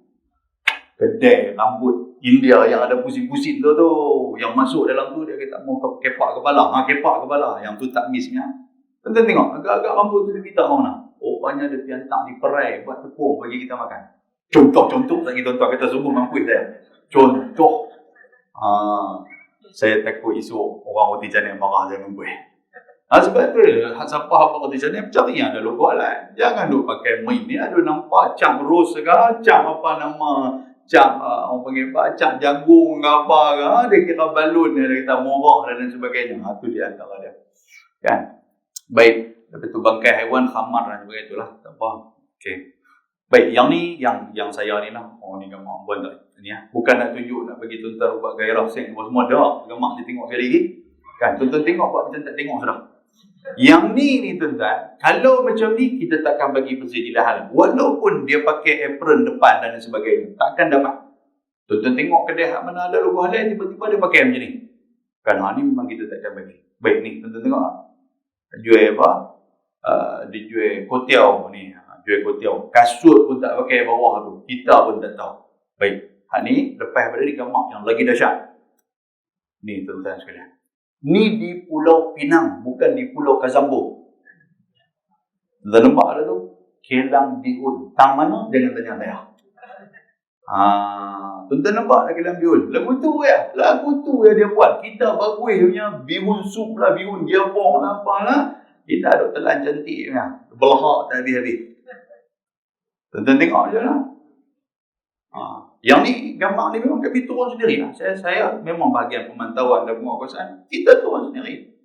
Kedai rambut India yang ada pusing-pusing tu, yang masuk dalam tu dia kata mau kepak kepala. Kepak kepala yang tu tak miss-nya. Tuan-tuan tengok agak-agak rambut tu dia minta mana? Rupanya dia piantak di perai buat tepung bagi kita makan. Contoh lagi tuan-tuan kata sungguh mampu saya. Contoh. Saya takut esok orang roti canai marah saya mampu. Sebab tu siapa hamba roti canai cari yang ada logo lah. Jangan duk pakai main ni ada nampak cap rose ke, cap apa nama, cap orang panggil apa, cap jagung ke apa ke, dia kira balun dia kata murah dan sebagainya. Itu di antara dia. Kan? Baik, lepas tu bangkai haiwan khamar dan sebagainya itulah. Tak apa. Okey. Baik, yang ni yang saya ni lah. Ni gambar buat tak? Ni bukan nak tunjuk nak bagi tuan-tuan buat gairah seng semua dah. Gambar dia tengok sekali lagi. Kan? Tuan-tuan tengok buat macam tak tengok sudah. Yang ni tuan-tuan, kalau macam ni kita takkan bagi persejilahan. Walaupun dia pakai apron depan dan sebagainya, takkan dapat. Tuan-tuan tengok kedai mana ada logo halal, tiba-tiba dia pakai macam ni. Kan ni memang kita takkan bagi. Baik ni, tuan-tuan tengok. Jual apa? Dia jual kotiau ni. Jual kotiau. Kasut pun tak pakai bawah tu. Kita pun tak tahu. Baik. Ni lepas pada ni gambar yang lagi dahsyat. Ni tuan-tuan sekalian. Ni di Pulau Pinang, bukan di Pulau Kazambo. Dah nampak ada tu? Kelang bihun. Tang mana? Jangan tanya saya. Tuan-tuan nampak tak kelang bihun? Lagu tu ya dia buat. Kita bagus punya bihun sup lah, bihun giapong lah, apalah. Kita ada telan cantik punya. Belahak tak habis-habis. Tuan-tuan tengok je lah. Yang ni, gambar ni memang kami turun sendiri lah. Saya memang bahagian pemantauan dan penguasaan. Kita turun sendiri.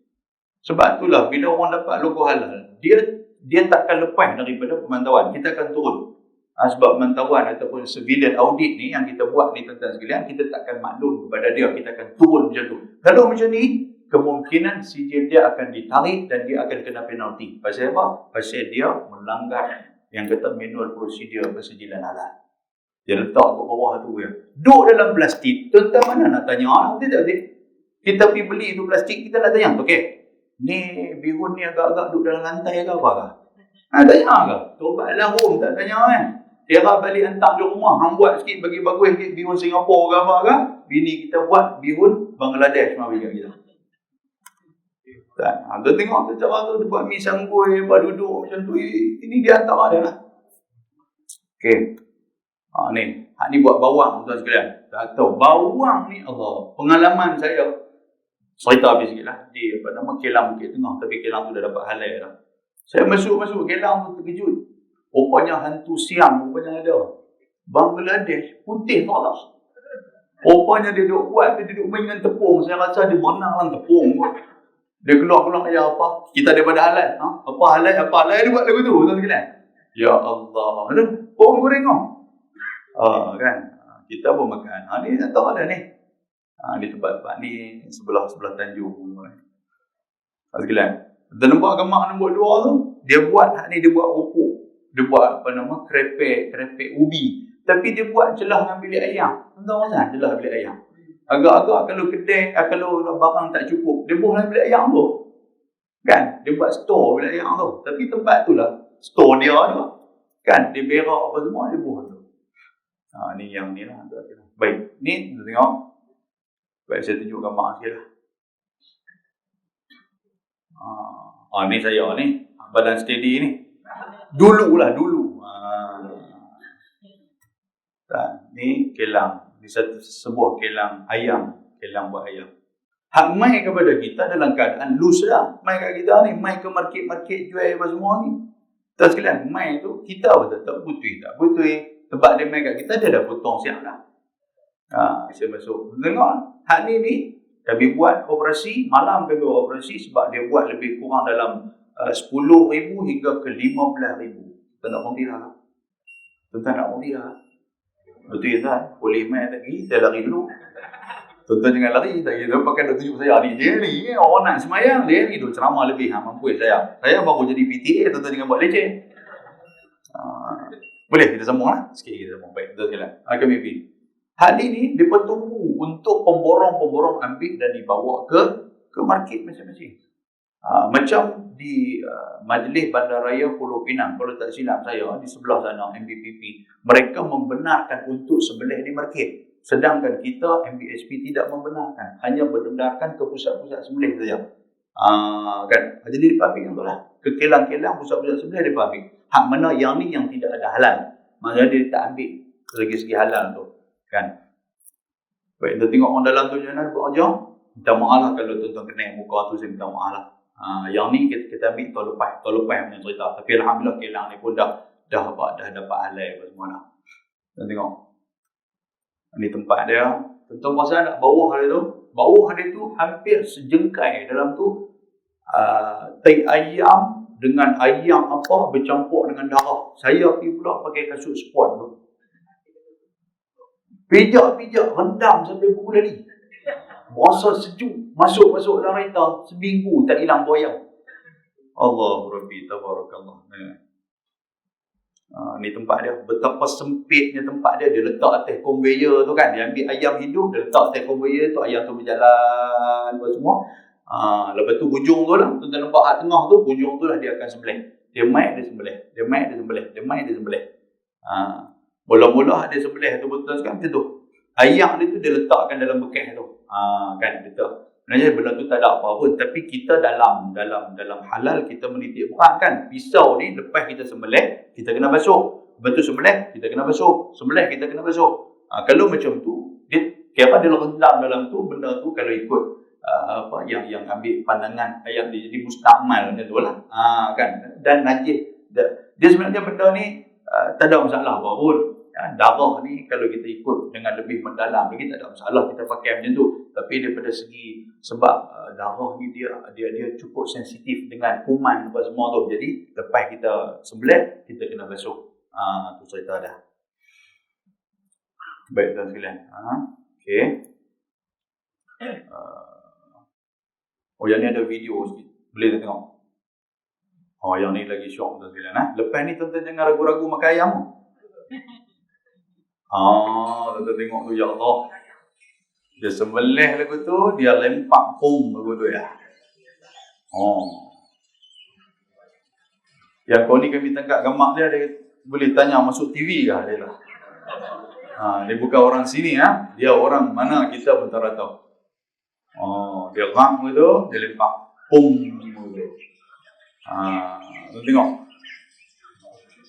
Sebab itulah, bila orang dapat logo halal, dia takkan lepas daripada pemantauan. Kita akan turun. Sebab pemantauan ataupun civilian audit ni yang kita buat ni tuan-tuan sekalian, kita takkan maklum kepada dia. Kita akan turun macam tu. Kalau macam ni, kemungkinan sijil dia akan ditarik dan dia akan kena penalti. Pasal apa? Pasal dia melanggar yang kata manual prosedur persejilan halal. Dia letak kat bawah tu ya. Duk dalam plastik. Tuan-tuan mana nak tanya? Kita pergi beli tu plastik, kita nak tanya. Okey. Ni bihun ni agak-agak duduk dalam lantai ke apa ke? Tanya ke? Tobat lah home tak tanya kan? Kira balik hantar di rumah. Hang buat sikit bagi bagus sikit bihun Singapura ke apa ke? Bini kita buat bihun Bangladesh mari kat kita. Tuan tengok tu cara tu dia buat mi sanggui, buat duduk macam tu. Ini di antara dia lah. Okey. Ni, hak ni buat bawang tuan sekalian. Tak tahu bawang ni Allah. Pengalaman saya cerita habis sikitlah di Kelang Bukit Tengah, tapi Kelang tu dah dapat halal dah. Saya masuk Kelang tu terkejut. Rupanya hantu siang rupanya ada. Bangladesh putih tak lah. Rupanya dia duduk buat, dia duduk main dengan tepung. Saya rasa dia menang lah tepung. Dia keluar ya apa? Kita daripada halal. Apa halal dia buat lagu tu tuan sekalian. Ya Allah. Orang goreng kan. Kita pun makan. Ni tak tahu ada ni. Di tempat-tempat ni sebelah Tanjung. Sekalian. Dan nampak gemak nombor 2 tu, dia buat rupuk. Dia buat krepek ubi. Tapi dia buat celah dengan bilik ayam. Tahu tak celah bilik ayam? Agak-agak kalau kedai, kalau barang tak cukup, dia buat dalam bilik ayam tu. Kan? Dia buat store bilik ayam tu. Tapi tempat tu lah, store dia tu. Kan? Dia berak apa semua, dia buat tu. Ni yang ni lah. Baik, ni kita tengok. Baik, saya tunjuk gambar sikit lah. Ni saya ni. Badan steady ni. Dulu. Ni Kelang. Ni sebuah Kelang ayam. Kelang buat ayam. Hak mai kepada kita dalam keadaan loose lah. Mai kat kita ni. Mai ke market jual apa semua ni. Tak sekalian. Mai tu kita betul tak butuh. Tempat dia mai kat kita, dia dah potong siap dah. Saya masuk. Tengok. Hak ni kami buat operasi. Malam kami buat operasi sebab dia buat lebih kurang dalam 10,000 hingga ke 15,000. Tuan nak montir lah. Betul tak? Boleh main tak pergi, saya lari dulu. Tuan-tuan jangan lari. Tak kira pakai dah tunjuk saya. Dia ni orang nak semayang. Dia ni ceramah lebih. Mampu saya. Saya baru jadi PTA. Tuan-tuan jangan buat leceh. Boleh kita sambung lah. Sikit kita sambung. Baik, betul sekali. Kami pergi. Hal ini dia tunggu untuk pemborong ambil dan dibawa ke market masing-masing. Macam di Majlis Bandaraya Pulau Pinang, kalau tak silap saya, di sebelah sana MBPP, mereka membenarkan untuk sembelih di market. Sedangkan kita MBSP tidak membenarkan, hanya membenarkan ke pusat-pusat sembelih saja. Kan? Jadi dipabrik yang itulah. Ke Kelang-Kelang pusat-pusat sembelih dipabrik. Hak mana yang ni yang tidak ada halal. Maksudnya dia tak ambil segi halal tu. Kan? Baik, kita tengok orang dalam tu jangan buat aja. Minta maaf lah kalau tuan-tuan kena muka tu, saya minta maaf lah. Yang ni kita ambil tahun lepas punya cerita. Tapi alhamdulillah Kelang ni pun dah dapat halal apa semua dah. Kita tengok. Ini tempat dia. Tuan-tuan pasal nak bawah dia tu. Bawah dia tu hampir sejengkai dalam tu. Tai ayam dengan ayam apa bercampur dengan darah. Saya pergi pula pakai kasut sport tu. Pijak-pijak rendam sampai pukul tadi. Rasa sejuk. Masuk dalam kereta. Seminggu tak hilang boyang. Allah Rabbi Tabarakallah. Ni tempat dia. Betapa sempitnya tempat dia. Dia letak atas conveyor tu kan. Dia ambil ayam hidup. Dia letak atas conveyor tu. Ayam tu berjalan apa semua. Lepas tu hujung tu lah. Tuan-tuan nampak kat tengah tu. Hujung tu lah dia akan sembelih. Dia mai dia sembelih. Mula-mula dia sembelih tu betul sekarang macam tu. Ayam dia tu dia letakkan dalam bekas tu. Kan betul. Sebenarnya benda tu tak ada apa pun, tapi kita dalam halal kita menitik berat kan. Pisau ni lepas kita sembelih, kita kena basuh. Lepas tu sembelih, kita kena basuh. Sembelih kita kena basuh. Kalau macam tu, dia kira dia rendam dalam tu, benda tu kalau ikut yang ambil pandangan ayat dia jadi mustakmal macam tu lah. Kan. Dan najis. Dia sebenarnya benda ni tak ada masalah apa pun. Darah ni kalau kita ikut dengan lebih mendalam lagi tak ada masalah kita pakai macam tu. Tapi daripada segi sebab darah ni dia cukup sensitif dengan kuman apa semua tu. Jadi lepas kita sembelih kita kena basuh. Tu cerita dah. Baik tuan sekalian. Okey. Yang ni ada video sikit. Boleh tengok. Yang ni lagi syok tuan sekalian. Lepas ni tuan-tuan jangan ragu-ragu makan ayam. Tuan-tuan tengok tu, ya Allah. Dia sembelih lagu tu, dia lempak pum lagu tu ya. Yang kau ni kami tangkap gamak dia boleh tanya masuk TV kah dia lah. Dia bukan orang sini dia orang mana kita pun tak tahu. Dia ram tu, dia lempak pum tu. Tengok.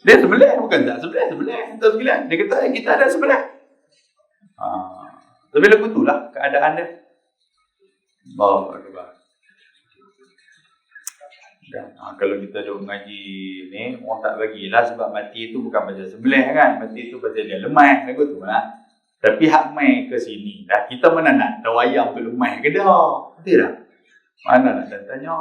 Dia sebelah, bukan tak sebelah. Tuan sekalian. Dia kata, kita ada sebelah. Tapi lagu itulah keadaan dia. Allahu Akbar. Kalau kita duduk mengaji ni, orang tak bagilah sebab mati tu bukan pasal sebelah kan. Mati tu pasal dia lemah. Lagu tu lah. Tapi hak main ke sini. Dah kita mana nak tahu ayam tu lemah ke dah. Betul tak? Mana nak tanya.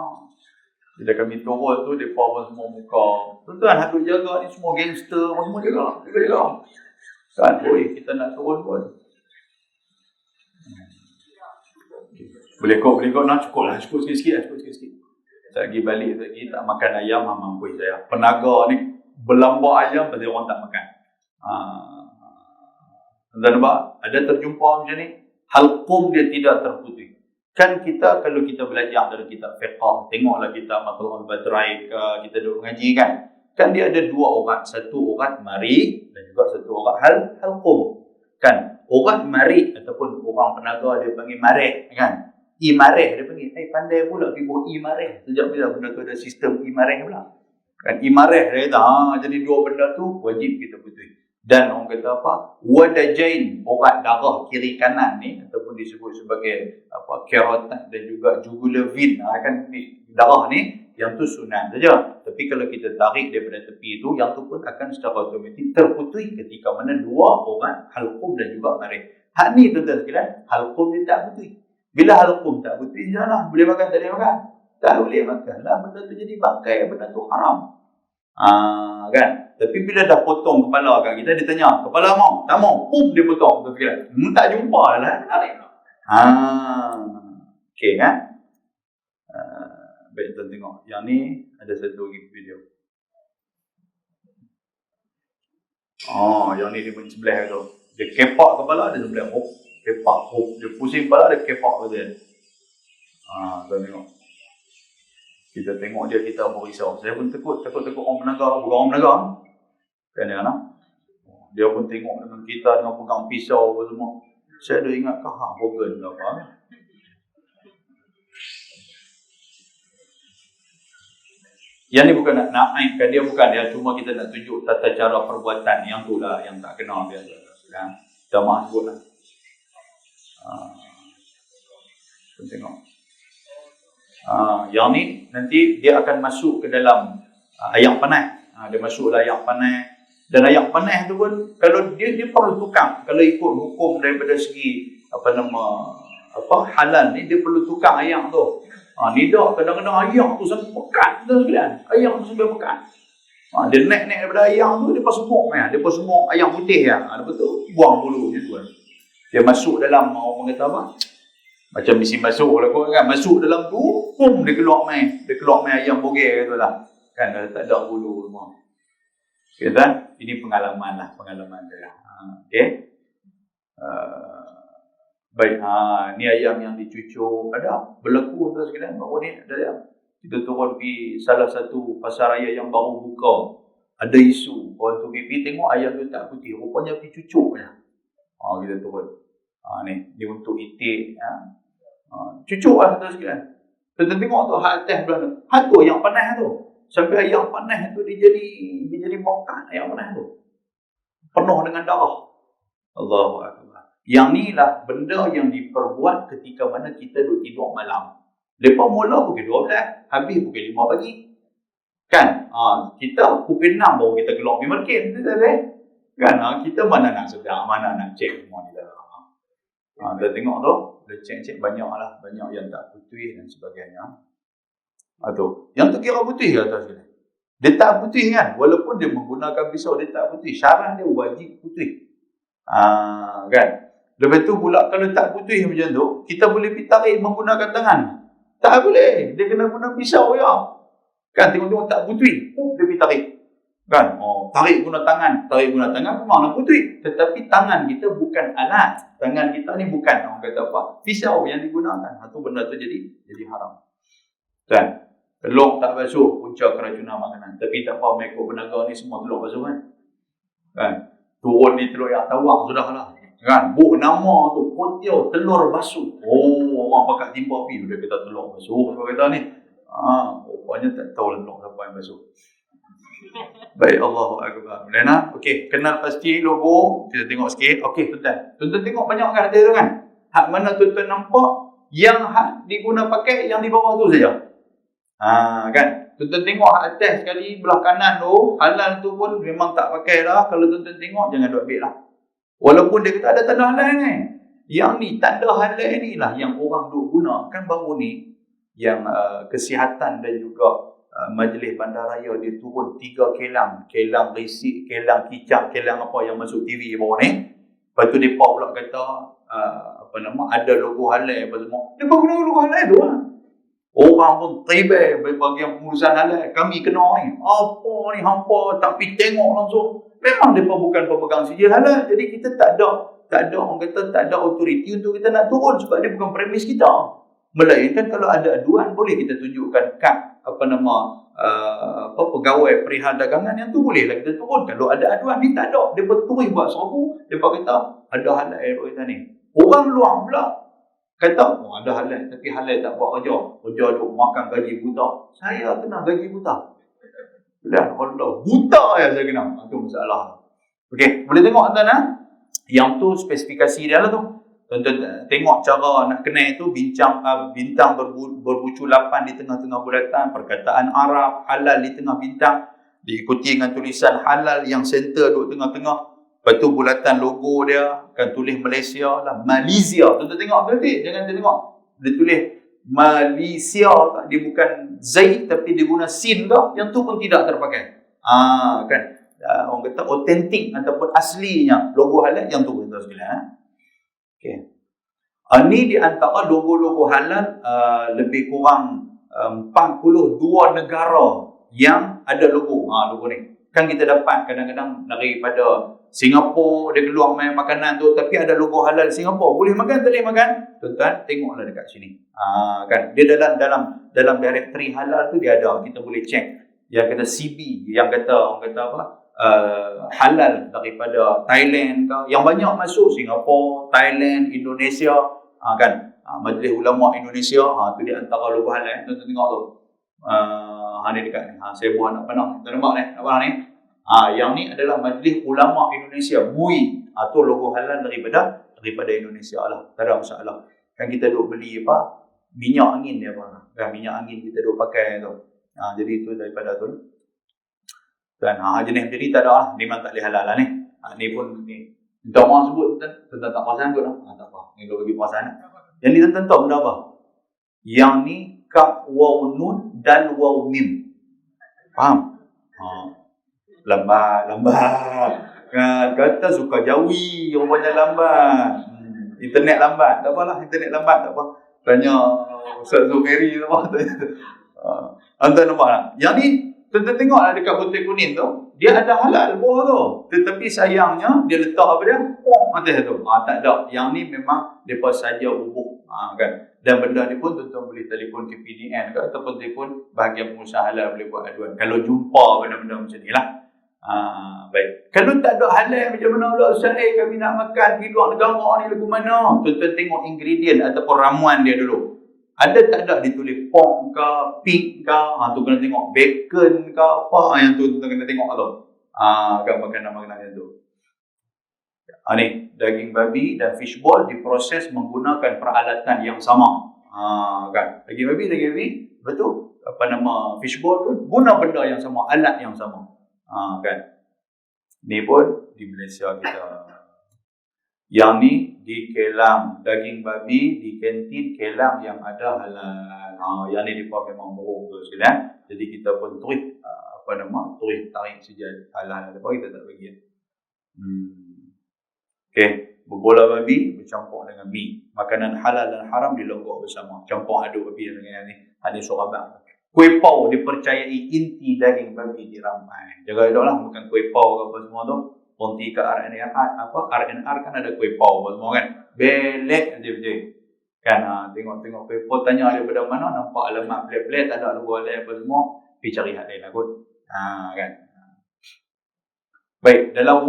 Bila kami turun tu, mereka pun semua muka. Tuan-tuan, aku jaga ni semua gangster. Semua jaga. Kan, kita nak turun pun. Boleh kok nak cukup lah. Cukup sikit. Saya pergi balik lagi, tak makan ayam, mampu saya. Penaga ni, berlambak ayam, pasal orang tak makan. Tuan nampak? Ada terjumpa macam ni, halqum dia tidak terputih. Kan kita, kalau kita belajar dari kitab fiqh, tengoklah kitab Matlul Badrain ke, kita duduk mengaji kan. Kan dia ada dua urat. Satu urat mari, dan juga satu urat halqum. Kan, urat mari, ataupun orang penaga dia panggil mareh, kan. Imareh dia panggil. Pandai pula tiba imareh. Sejak bila benda tu ada sistem imareh pula. Kan imareh dia kata, jadi dua benda tu wajib kita putih. Dan orang kata apa? Wadajain, urat darah kiri kanan ni ataupun disebut sebagai apa? Kerotat dan juga jugular vein. Kan ni darah ni yang tu sunat saja. Tapi kalau kita tarik daripada tepi tu, yang tu pun akan secara automatik terputih ketika mana dua urat halqum dan juga mareh. Hak ni tuan-tuan sekalian, halqum dia tak putih. Bila halqum tak putih, janganlah. Boleh makan, tak boleh makan? Tak boleh makan lah. Benda tu jadi bangkai, benda tu haram. Kan? Tapi bila dah potong kepala kat kita, dia tanya, kepala mau? Tak mau? Dia potong. Tak jumpa lah. Menarik. Okey kan? Baik, tuan tengok. Yang ni, ada satu lagi video. Yang ni dia punya sebelah tu. Dia kepak kepala, dia sebelah. Kepak, dia pusing kepala, dia kepak dia. Tuan tengok. Kita tengok dia, kita berisau. Saya pun takut orang menaga, bukan orang menaga. Kan dia nak? Dia pun tengok dengan kita, dengan pegang pisau apa semua. Saya dah ingat Hogan ke apa. Yang ni bukan nak naikkan dia, bukan dia. Cuma kita nak tunjuk tata cara perbuatan. Yang tu lah, yang tak kenal biasa. Kan? Kita maaf sebut lah. Tengok. Yang ni nanti dia akan masuk ke dalam ayam panas. Dia masuklah ayam panas. Dan ayam panas tu pun kalau dia perlu tukar. Kalau ikut hukum daripada segi halal ni, dia perlu tukar ayam tu. Ni dah kadang-kadang ayam tu sampai pekat tu sekalian. Ayam tu sampai pekat. Dia naik daripada ayam tu, dia pas semuk ya. Dia pas semuk ayam putih ya. Lepas tu buang bulu je tu kan. Dia masuk dalam, orang kata apa? Macam mesin masuk lah kot kan. Masuk dalam tu, dia keluar main. Dia keluar main ayam bogel tu lah. Kan, tak ada bulu semua. Okay, kan? Ini pengalaman lah. Pengalaman saya. Okay. Baik. Ni ayam yang dicucuk. Ada berlaku tu sekalian. Baru ni ada yang kita turun pergi salah satu pasar raya yang baru buka. Ada isu. Orang tu pergi tengok ayam tu tak putih. Rupanya pergi cucuk je. Kita turun. Ni untuk itik. Cucuk lah tuan sekalian. Kita tengok tu hak atas belah tu. Hak tu yang panas tu. Sampai ayam panas tu dia jadi mokat ayam panas tu. Penuh dengan darah. Allahu Akbar. Yang ni lah benda yang diperbuat ketika mana kita duduk tidur malam. Lepas mula pukul 12, habis pukul 5 pagi. Kan? Kita pukul 6 baru kita keluar pergi market. Kan? Kita mana nak sedang, mana nak cek semua ni dah. Kita tengok tu, dia cek banyak lah. Banyak yang tak putih dan sebagainya. Yang tu kira putih ke atas sekali? Dia tak putih kan? Walaupun dia menggunakan pisau, dia tak putih. Syarah dia wajib putih. Kan? Lepas tu pula kalau tak putih macam tu, kita boleh pergi tarik menggunakan tangan. Tak boleh. Dia kena guna pisau ya. Kan? Tengok-tengok tak putih. Dia pergi tarik. Kan? Tarik guna tangan. Tarik guna tangan memanglah putih. Tetapi tangan kita bukan alat. Tangan kita ni bukan, orang kata apa, pisau yang digunakan. Itu benda tu jadi haram. Kan? Telur tak basuh, punca keracunan makanan. Tapi tak apa, mekor penaga ni semua telur basuh kan? Kan? Turun di telur yang tawang sudah lah. Kan? Nama tu, kotiau telur basuh. Orang pakat timpa api. Dia kata telur basuh. Apa kata ni? Rupanya tak tahu lah telur siapa yang basuh. Baik, Allahu Akbar. Boleh nak? Okey, kenal pasti logo. Kita tengok sikit. Okey, tuan-tuan. Tuan-tuan tengok banyak kan ada tu kan? Hak mana tuan-tuan nampak yang hak diguna pakai yang di bawah tu saja. Kan? Tuan-tuan tengok hak atas sekali belah kanan tu, halal tu pun memang tak pakai dah. Kalau tuan-tuan tengok, jangan duk ambil lah. Walaupun dia kata ada tanda halal ni. Yang ni, tanda halal ni lah yang orang duk guna. Kan baru ni, yang kesihatan dan juga Majlis Bandaraya dia turun 3 kelang. Kelang risik, kelang kicap, kelang apa yang masuk TV bawah ni. Lepas tu mereka pula kata, ada logo halal apa semua. Mereka guna logo halal tu lah. Orang pun tiba bahagian pengurusan halal. Kami kena ni. Apa ni hampa tak pergi tengok langsung. Memang mereka bukan pemegang sijil halal. Jadi kita tak ada orang kata tak ada autoriti untuk kita nak turun sebab dia bukan premis kita. Melainkan kalau ada aduan boleh kita tunjukkan kad pegawai perihal dagangan yang tu bolehlah kita turun. Kalau ada aduan ni tak ada. Dia betul buat seru. Dia kata ada halal kita ni. Orang luar pula kata ada halal tapi halal tak buat kerja. Kerja duk makan gaji buta. Saya kena gaji buta. Dah Allah buta ya saya kena. Itu masalah. Okey, boleh tengok tuan Yang tu spesifikasi dia lah tu. Tuan-tuan tengok cara nak kenal tu bintang berbucu 8 di tengah-tengah bulatan, perkataan Arab, halal di tengah bintang, diikuti dengan tulisan halal yang center duduk tengah-tengah. Lepas tu bulatan logo dia akan tulis Malaysia lah, Malaysia. Tuan-tuan tengok berarti, jangan tengok. Dia tulis Malaysia, dia bukan Zaid tapi dia guna sin ke, yang tu pun tidak terpakai. Kan? Orang kata autentik ataupun aslinya logo halal yang tu tuan sekalian. Okay. Ni di antara logo-logo halal lebih kurang 42 negara yang ada logo. Logo ni. Kan kita dapat kadang-kadang daripada Singapura dia keluar main makanan tu tapi ada logo halal Singapura. Boleh makan, tak boleh makan? Tuan-tuan tengoklah dekat sini. Kan dia dalam directory halal tu dia ada. Kita boleh check. Yang kata CB, yang kata orang kata apa? Halal daripada Thailand ke, yang banyak masuk Singapura, Thailand, Indonesia, kan? Majlis Ulama Indonesia, tu di antara logo halal. Tuan-tuan tengok tu. Ni dekat ni. Saya buat nak panah. Tuan nampak ni? Nampak ni? Yang ni adalah Majlis Ulama Indonesia, MUI. Tu logo halal daripada Indonesia lah. Tak ada masalah. Kan kita duk beli apa? Minyak angin dia apa? Kan minyak angin kita duk pakai tu. Jadi itu daripada tu. Dan jenis jadi tak ada lah. Memang tak boleh halal lah ni. Ni pun ni. Minta maaf sebut tuan-tuan tak perasan kot lah. Tak apa. Ni kalau bagi perasaan. Yang ni tuan-tuan tahu benda apa? Yang ni kaf waw nun dal waw mim. Faham? Lambat. Kata suka jawi. Rupanya lambat. Internet lambat. Tak apalah. Internet lambat tak apa. Tanya Ustaz Zuhairi tak apa. Tuan nampak tak? Yang ni tuan-tuan tengoklah dekat botol kuning tu, dia ada halal bawah tu. Tetapi sayangnya dia letak apa dia? Atas tu. Tak ada. Yang ni memang depa saja bubuh. Kan. Dan benda ni pun tuan-tuan boleh telefon ke PDN ke ataupun telefon bahagian pengusaha halal boleh buat aduan. Kalau jumpa benda-benda macam ni lah. Baik. Kalau tak ada halal macam mana pula Ustaz? Kami nak makan di luar negara ni lagu mana? Tuan-tuan tengok ingredient ataupun ramuan dia dulu. Ada tak ada ditulis pork ke, pig ke, tu kena tengok bacon ke, apa yang tu kena tengok tu. Kan makanan-makanan yang tu. Ni, daging babi dan fishball diproses menggunakan peralatan yang sama. Kan, daging babi, betul? Fishball tu guna benda yang sama, alat yang sama. Kan. Ni pun di Malaysia kita. Yang ni di kelang daging babi di kantin kelang yang ada halal. Yang ni dia memang bohong tu sekalian. Jadi kita pun tulis tarik sijil halal apa kita tak bagi. Okey, berbola babi bercampur dengan mi. Makanan halal dan haram dilonggok bersama. Campur aduk babi dengan ni. Hadis sahabat. Kuih pau dipercayai inti daging babi diramai. Jaga eloklah bukan kuih pau apa semua tu. Ponti ke RNR kan ada kuih pau semua kan. Belek je. Kan tengok kuih pau tanya daripada mana nampak alamat pelik-pelik tak ada logo halal apa semua, pergi cari hal lain lah kot. Kan. Baik, dalam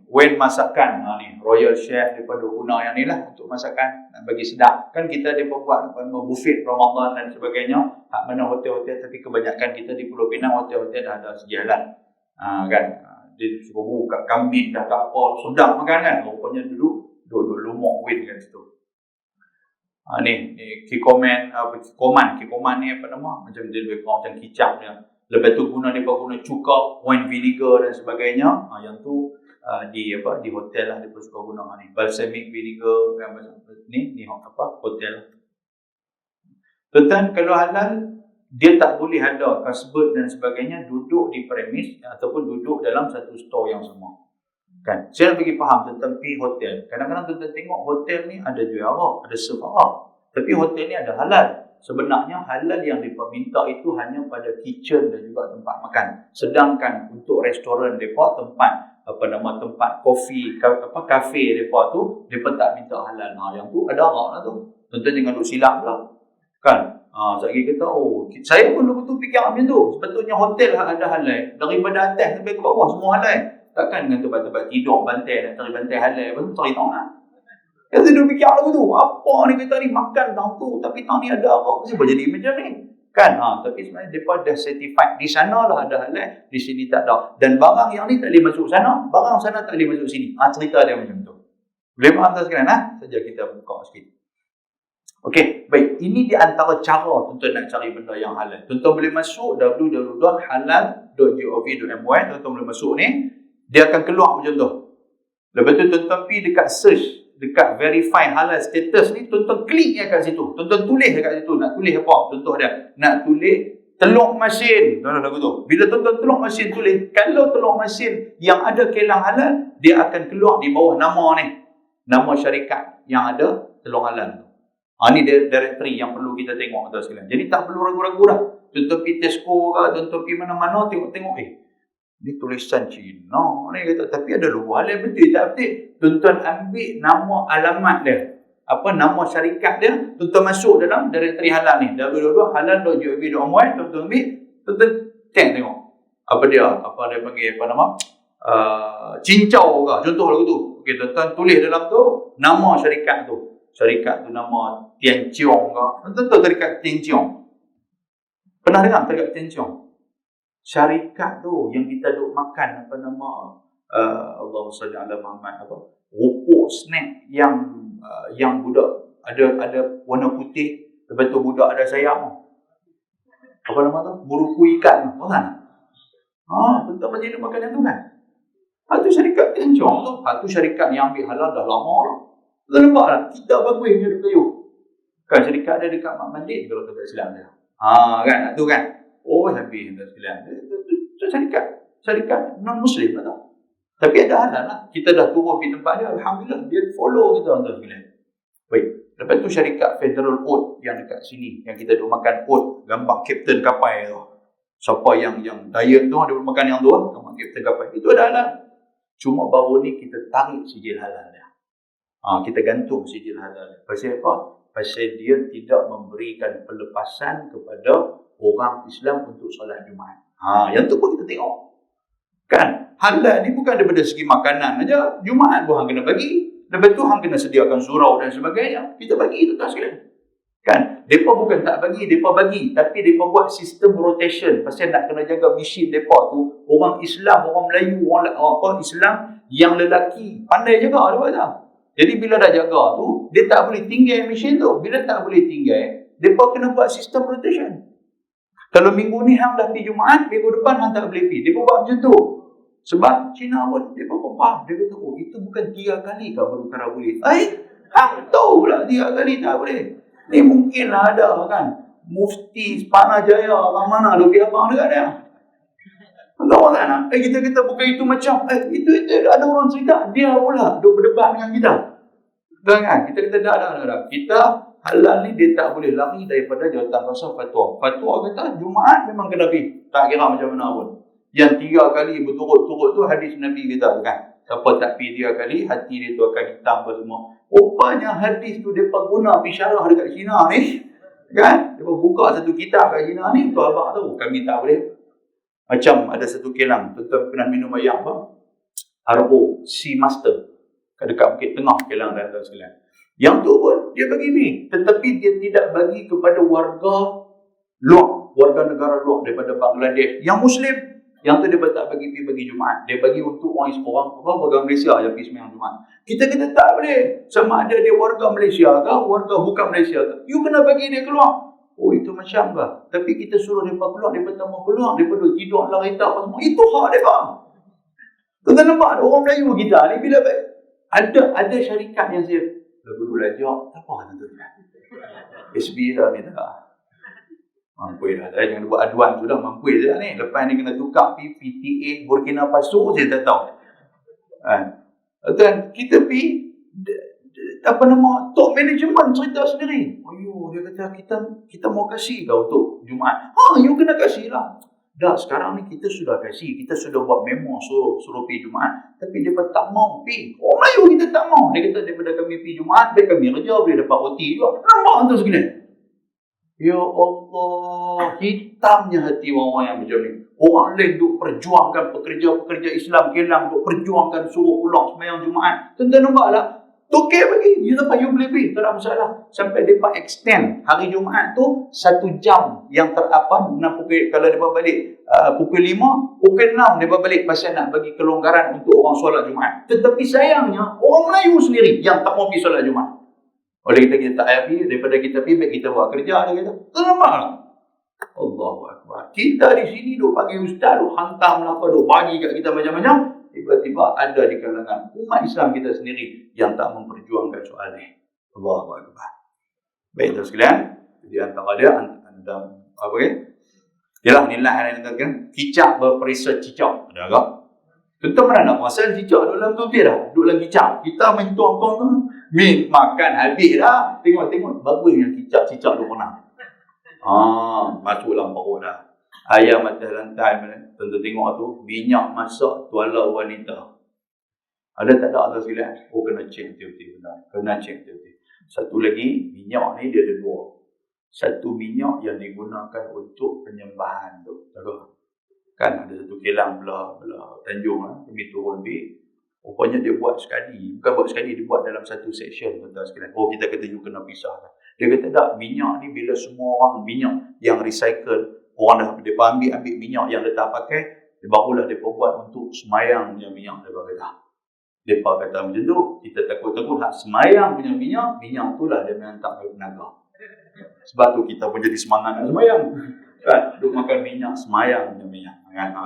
Wen masakan, ni Royal Chef mereka guna yang ni lah untuk masakan nak bagi sedap. Kan kita dia buat buffet Ramadan dan sebagainya, hak mana hotel-hotel, tapi kebanyakan kita di Pulau Pinang hotel-hotel dah ada sedia halal. Kan dia suruh buka kambing dah tak apa, sedap makan kan. Rupanya duduk lumuk Wen kat situ. Ni kikoman ni apa nama, macam dia lebih kurang macam kicap dia. Lepas tu guna cuka, wine vinegar dan sebagainya. Yang tu di hotel lah dia suka guna ni. Balsamic vinegar yang macam ni hotel. Tuan-tuan, kalau halal dia tak boleh ada kasbut dan sebagainya duduk di premis ataupun duduk dalam satu store yang sama. Kan? Saya nak bagi faham tentang hotel. Kadang-kadang tuan-tuan tengok hotel ni ada jual arak, ada serve arak. Tapi hotel ni ada halal. Sebenarnya halal yang diminta itu hanya pada kitchen dan juga tempat makan. Sedangkan untuk restoran depa, tempat kopi, kafe depa tu, depa tak minta halal. Yang tu ada arak lah tu. Tuan-tuan jangan duk silap pula. Kan? Sekali kata, saya pun dulu tu fikir macam tu. Sebetulnya hotel ada halal. Daripada atas sampai ke bawah semua halal. Takkan dengan tempat-tempat tidur bantai, nak cari bantai halal, lepas tu cari tahu lah. Yang saya dulu fikir lagu tu, apa ni kita ni makan tang tu, tapi tang ni ada apa, kenapa jadi macam ni? Kan? Tapi sebenarnya mereka dah certified, di sana lah ada halal, di sini tak ada. Dan barang yang ni tak boleh masuk sana, barang sana tak boleh masuk sini. Cerita dia macam tu. Boleh faham tak sekalian? Saja kita buka sikit. Okey, baik. Ini di antara cara tuan-tuan nak cari benda yang halal. Tuan-tuan boleh masuk www.halal.gov.my, tuan-tuan boleh masuk ni. Dia akan keluar macam tu. Lepas tu tuan-tuan pergi dekat search, dekat verify halal status ni, tuan-tuan klik je kat situ. Tuan-tuan tulis dekat situ. Nak tulis apa? Contoh dia. Nak tulis telur masin. Tuan-tuan lagu tu. Bila tuan-tuan telur masin tulis, kalau telur masin yang ada kilang halal, dia akan keluar di bawah nama ni. Nama syarikat yang ada telur halal tu. Ni dia directory yang perlu kita tengok tuan sekalian. Jadi tak perlu ragu-ragu dah. Tuan-tuan pergi Tesco ke, tuan-tuan pergi mana-mana tengok-tengok ni tulisan Cina ni kata, tapi ada logo halal, betul tak betul? Tuan-tuan ambil nama alamat dia, nama syarikat dia, tuan-tuan masuk dalam directory halal ni, www.halal.gov.my, tuan-tuan ambil, tuan-tuan tengok apa dia panggil cincau ke, contoh lagu tu. Okey, tuan-tuan tulis dalam tu nama syarikat tu nama Tianqiong ke, tuan-tuan tahu syarikat Tianqiong, pernah dengar syarikat Tianqiong? Syarikat tu yang kita duk makan Allahumma salli ala Muhammad, rupuk snack yang budak ada warna putih, lepas tu budak ada sayap apa nama tu, buruku ikan tu kan. Tuan-tuan macam duk makan yang tu kan. Tu syarikat Tianqiong tu. Tu syarikat yang ambil halal dah lama lah. Tuan nampak tak? Kita bagus yang duk kayu. Kan syarikat ada dekat Mak Mandit kalau tak silap dia. Kan tu kan. Habis tuan sekalian. Itu syarikat non-Muslim lah tau. Tapi ada halal lah. Kita dah turun di tempat dia. Alhamdulillah. Dia follow kita tuan sekalian. Baik. Lepas tu syarikat Federal Oat yang dekat sini. Yang kita duk makan oat. Gambar Kapten Kapal tu. Siapa yang diet tu dia makan yang tu. Gambar Kapten Kapal. Itu ada halal. Cuma baru ni kita tarik sijil halal dia. Kita gantung sijil halal dia. Pasal apa? Pasal dia tidak memberikan pelepasan kepada orang Islam untuk solat Jumaat. Yang tu pun kita tengok. Kan? Halal ni bukan daripada segi makanan aja. Jumaat pun hang kena bagi. Lepas tu hang kena sediakan surau dan sebagainya. Kita bagi tu tak sekalian. Kan? Depa bukan tak bagi, depa bagi. Tapi depa buat sistem rotation. Pasal nak kena jaga mesin depa tu. Orang Islam, orang Melayu, orang Islam yang lelaki pandai jaga depa tak? Jadi bila dah jaga tu, dia tak boleh tinggal mesin tu. Bila tak boleh tinggal, depa kena buat sistem rotation. Kalau minggu ni hang dah pergi Jumaat, minggu depan hang tak boleh pergi. Dia buat macam tu. Sebab Cina pun, dia pun faham. Dia kata, itu bukan 3 kali kau baru tak boleh. Hang tahu pula 3 kali tak boleh. Ni mungkinlah ada kan. Mufti Panah Jaya, orang mana ada pergi abang dekat dia. Tahu tak nak? Kita bukan itu macam. Itu ada orang cerita. Dia pula duk berdebat dengan kita. Kan? Kita kata dah. Kita halal ni dia tak boleh lari daripada jawatan kuasa fatwa. Fatwa kata Jumaat memang kena pergi. Tak kira macam mana pun. Yang 3 kali berturut-turut tu hadis Nabi kita kan. Siapa tak pergi 3 kali, hati dia tu akan hitam apa semua. Rupanya hadis tu dia guna pisyarah dekat Cina ni. Kan? Dia buka satu kitab kat Cina ni. Tu abang tahu. Kami tak boleh. Macam ada satu kilang. Tuan-tuan pernah minum air apa? RO, Sea Master, kat dekat Bukit Tengah, Kelang dan sekalian. Yang tu pun dia bagi ni, tetapi dia tidak bagi kepada warga luar, warga negara luar daripada Bangladesh yang Muslim. Yang tu dia tak bagi Jumaat. Dia bagi untuk orang warga Malaysia yang pergi sembahyang Jumaat. Kita kata tak boleh. Sama ada dia warga Malaysia ke, warga bukan Malaysia ke, you kena bagi dia keluar. Oh, itu macam ke? Tapi kita suruh mereka keluar, mereka tak mau keluar, mereka duduk tidur dalam kereta apa semua. Itu hak mereka. Tuan-tuan nampak orang Melayu kita ni bila ada syarikat yang saya dulu jawab, tak apa tuan-tuan. SB dah ni tak. Mampu dah. Jangan buat aduan sudah, mampu dah ni. Lepas ni kena tukar PTA Burkina Faso, saya tak tahu. Dan kita pergi top management cerita sendiri. Dia kata kita mau kasih kau untuk Jumaat. You kena kasih lah. Dah sekarang ni kita sudah kasih, kita sudah buat memo suruh pergi Jumaat, tapi dia tak mau pergi. Orang Melayu kita tak mau. Dia kata daripada kami pergi Jumaat, biar kami kerja, boleh dapat roti juga. Nampak tu sekalian. Ya Allah, hitamnya hati orang-orang yang macam ni. Orang lain duk perjuangkan pekerja-pekerja Islam Kelang, duk perjuangkan suruh pulang sembahyang Jumaat. Tuan-tuan nampak tak? Okey bagi, you dapat you boleh pergi, tak ada masalah. Sampai mereka extend hari Jumaat tu 1 jam yang terapan, kalau mereka balik pukul 5, pukul 6 mereka balik pasal nak bagi kelonggaran untuk orang solat Jumaat. Tetapi sayangnya, orang Melayu sendiri yang tak mau pergi solat Jumaat. Oleh kita tak payah pergi, daripada kita pergi, baik kita buat kerja, dia kata. Tak nampak tak? Allahu Akbar. Kita di sini duk bagi ustaz, duk hantam lah apa, duk bagi kat kita macam-macam. Tiba-tiba ada di kalangan umat Islam kita sendiri yang tak memperjuangkan soal ni. Allahu Akbar. Baik tuan sekalian, di antara dia apa ke? Yalah nilai kan kicap berperisa cicak. Ada tak? Tentu mana nak pasal cicak duduk dalam tu dah. Duduk dalam kicap. Kita main tuang-tuang tu. Makan habis dah. Tengok bagusnya cicak tu pernah. Masuk dalam perut dah. Ayam atas lantai mana? Tentu tengok tu. Minyak masak tuala wanita. Ada tak ada atas sekalian? Kena cek betul-betul benar. Kena cek betul-betul. Satu lagi, minyak ni dia ada 2. Satu minyak yang digunakan untuk penyembahan tu. Tahu? Kan ada satu kilang belah Tanjung kami turun ambil. Rupanya dia buat sekali. Bukan buat sekali, dia buat dalam satu section. Tuan-tuan sekalian. Kita kata you kena pisah. Dia kata tak, minyak ni bila semua orang minyak yang recycle, orang dah dia ambil minyak yang dia tak pakai, dia barulah dia buat untuk semayang punya minyak. Dia kata macam tu, kita takut-takut hak semayang punya minyak tu lah dia hantar ke penaga. Sebab tu kita pun jadi semangat nak semayang. Kan, duk makan minyak semayang punya minyak.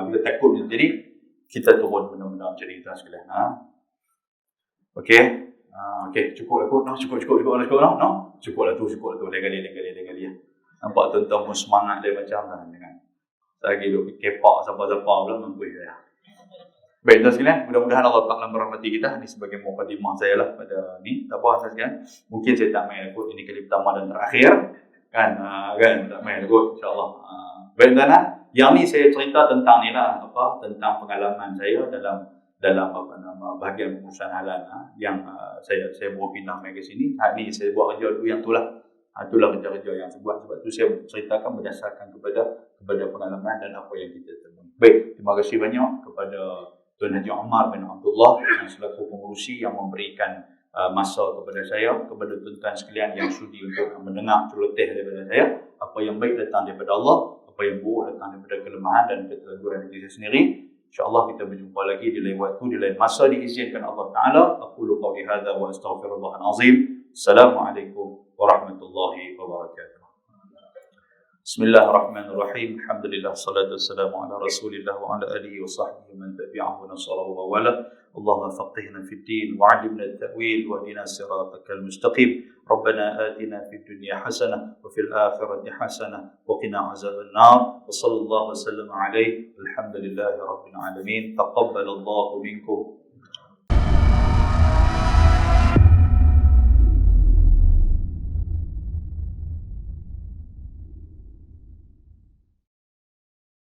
Bila takut macam jadi, kita turun benda-benda macam ni tuan sekalian. Okey. Okey, cukup lah. Cukup lah tu. Lain kali. Nampak tuan-tuan pun semangat dia macam lah. Lagi duk kepak siapa-siapa pula mampu dia. Baik tuan sekalian, mudah-mudahan Allah Ta'ala merahmati kita. Ini sebagai mukadimah saya lah pada ni. Tak apa tuan sekalian. Mungkin saya tak main ikut ini kali pertama dan terakhir. Kan tak main ikut insya-Allah. Baik tuan, yang ni saya cerita tentang ni lah, tentang pengalaman saya dalam bahagian pengurusan halal yang saya baru pindah mai ke sini. Hari ni saya buat kerja dulu yang itulah. Itulah kerja-kerja yang saya buat. Sebab tu saya ceritakan berdasarkan kepada pengalaman dan apa yang kita temui. Baik, terima kasih banyak kepada Tuan Haji Omar bin Abdullah yang selaku pengurusi yang memberikan masa kepada saya, kepada tuan-tuan sekalian yang sudi untuk mendengar celoteh daripada saya. Apa yang baik datang daripada Allah, apa yang buruk datang daripada kelemahan dan keteledoran diri saya sendiri. InsyaAllah kita berjumpa lagi di lain waktu, di lain masa diizinkan Allah Ta'ala. Aqulu qawli hadha wa astaghfirullahal azim. Assalamualaikum warahmatullahi wabarakatuh. Bismillahirrahmanirrahim. Alhamdulillah, salatu wassalamu ala rasulillah wa ala alihi wa sahbihi man tabi'ahu nasarahu wa wala. Allahumma faqihna fid din wa 'allimna at-ta'wil wa hdina siratakal mustaqim. Rabbana atina fid dunya hasanah wa fil akhirati hasanah wa qina azaban nar. Wa sallallahu wa sallama alaihi. Alhamdulillahi rabbil alamin. Taqabbalallahu minkum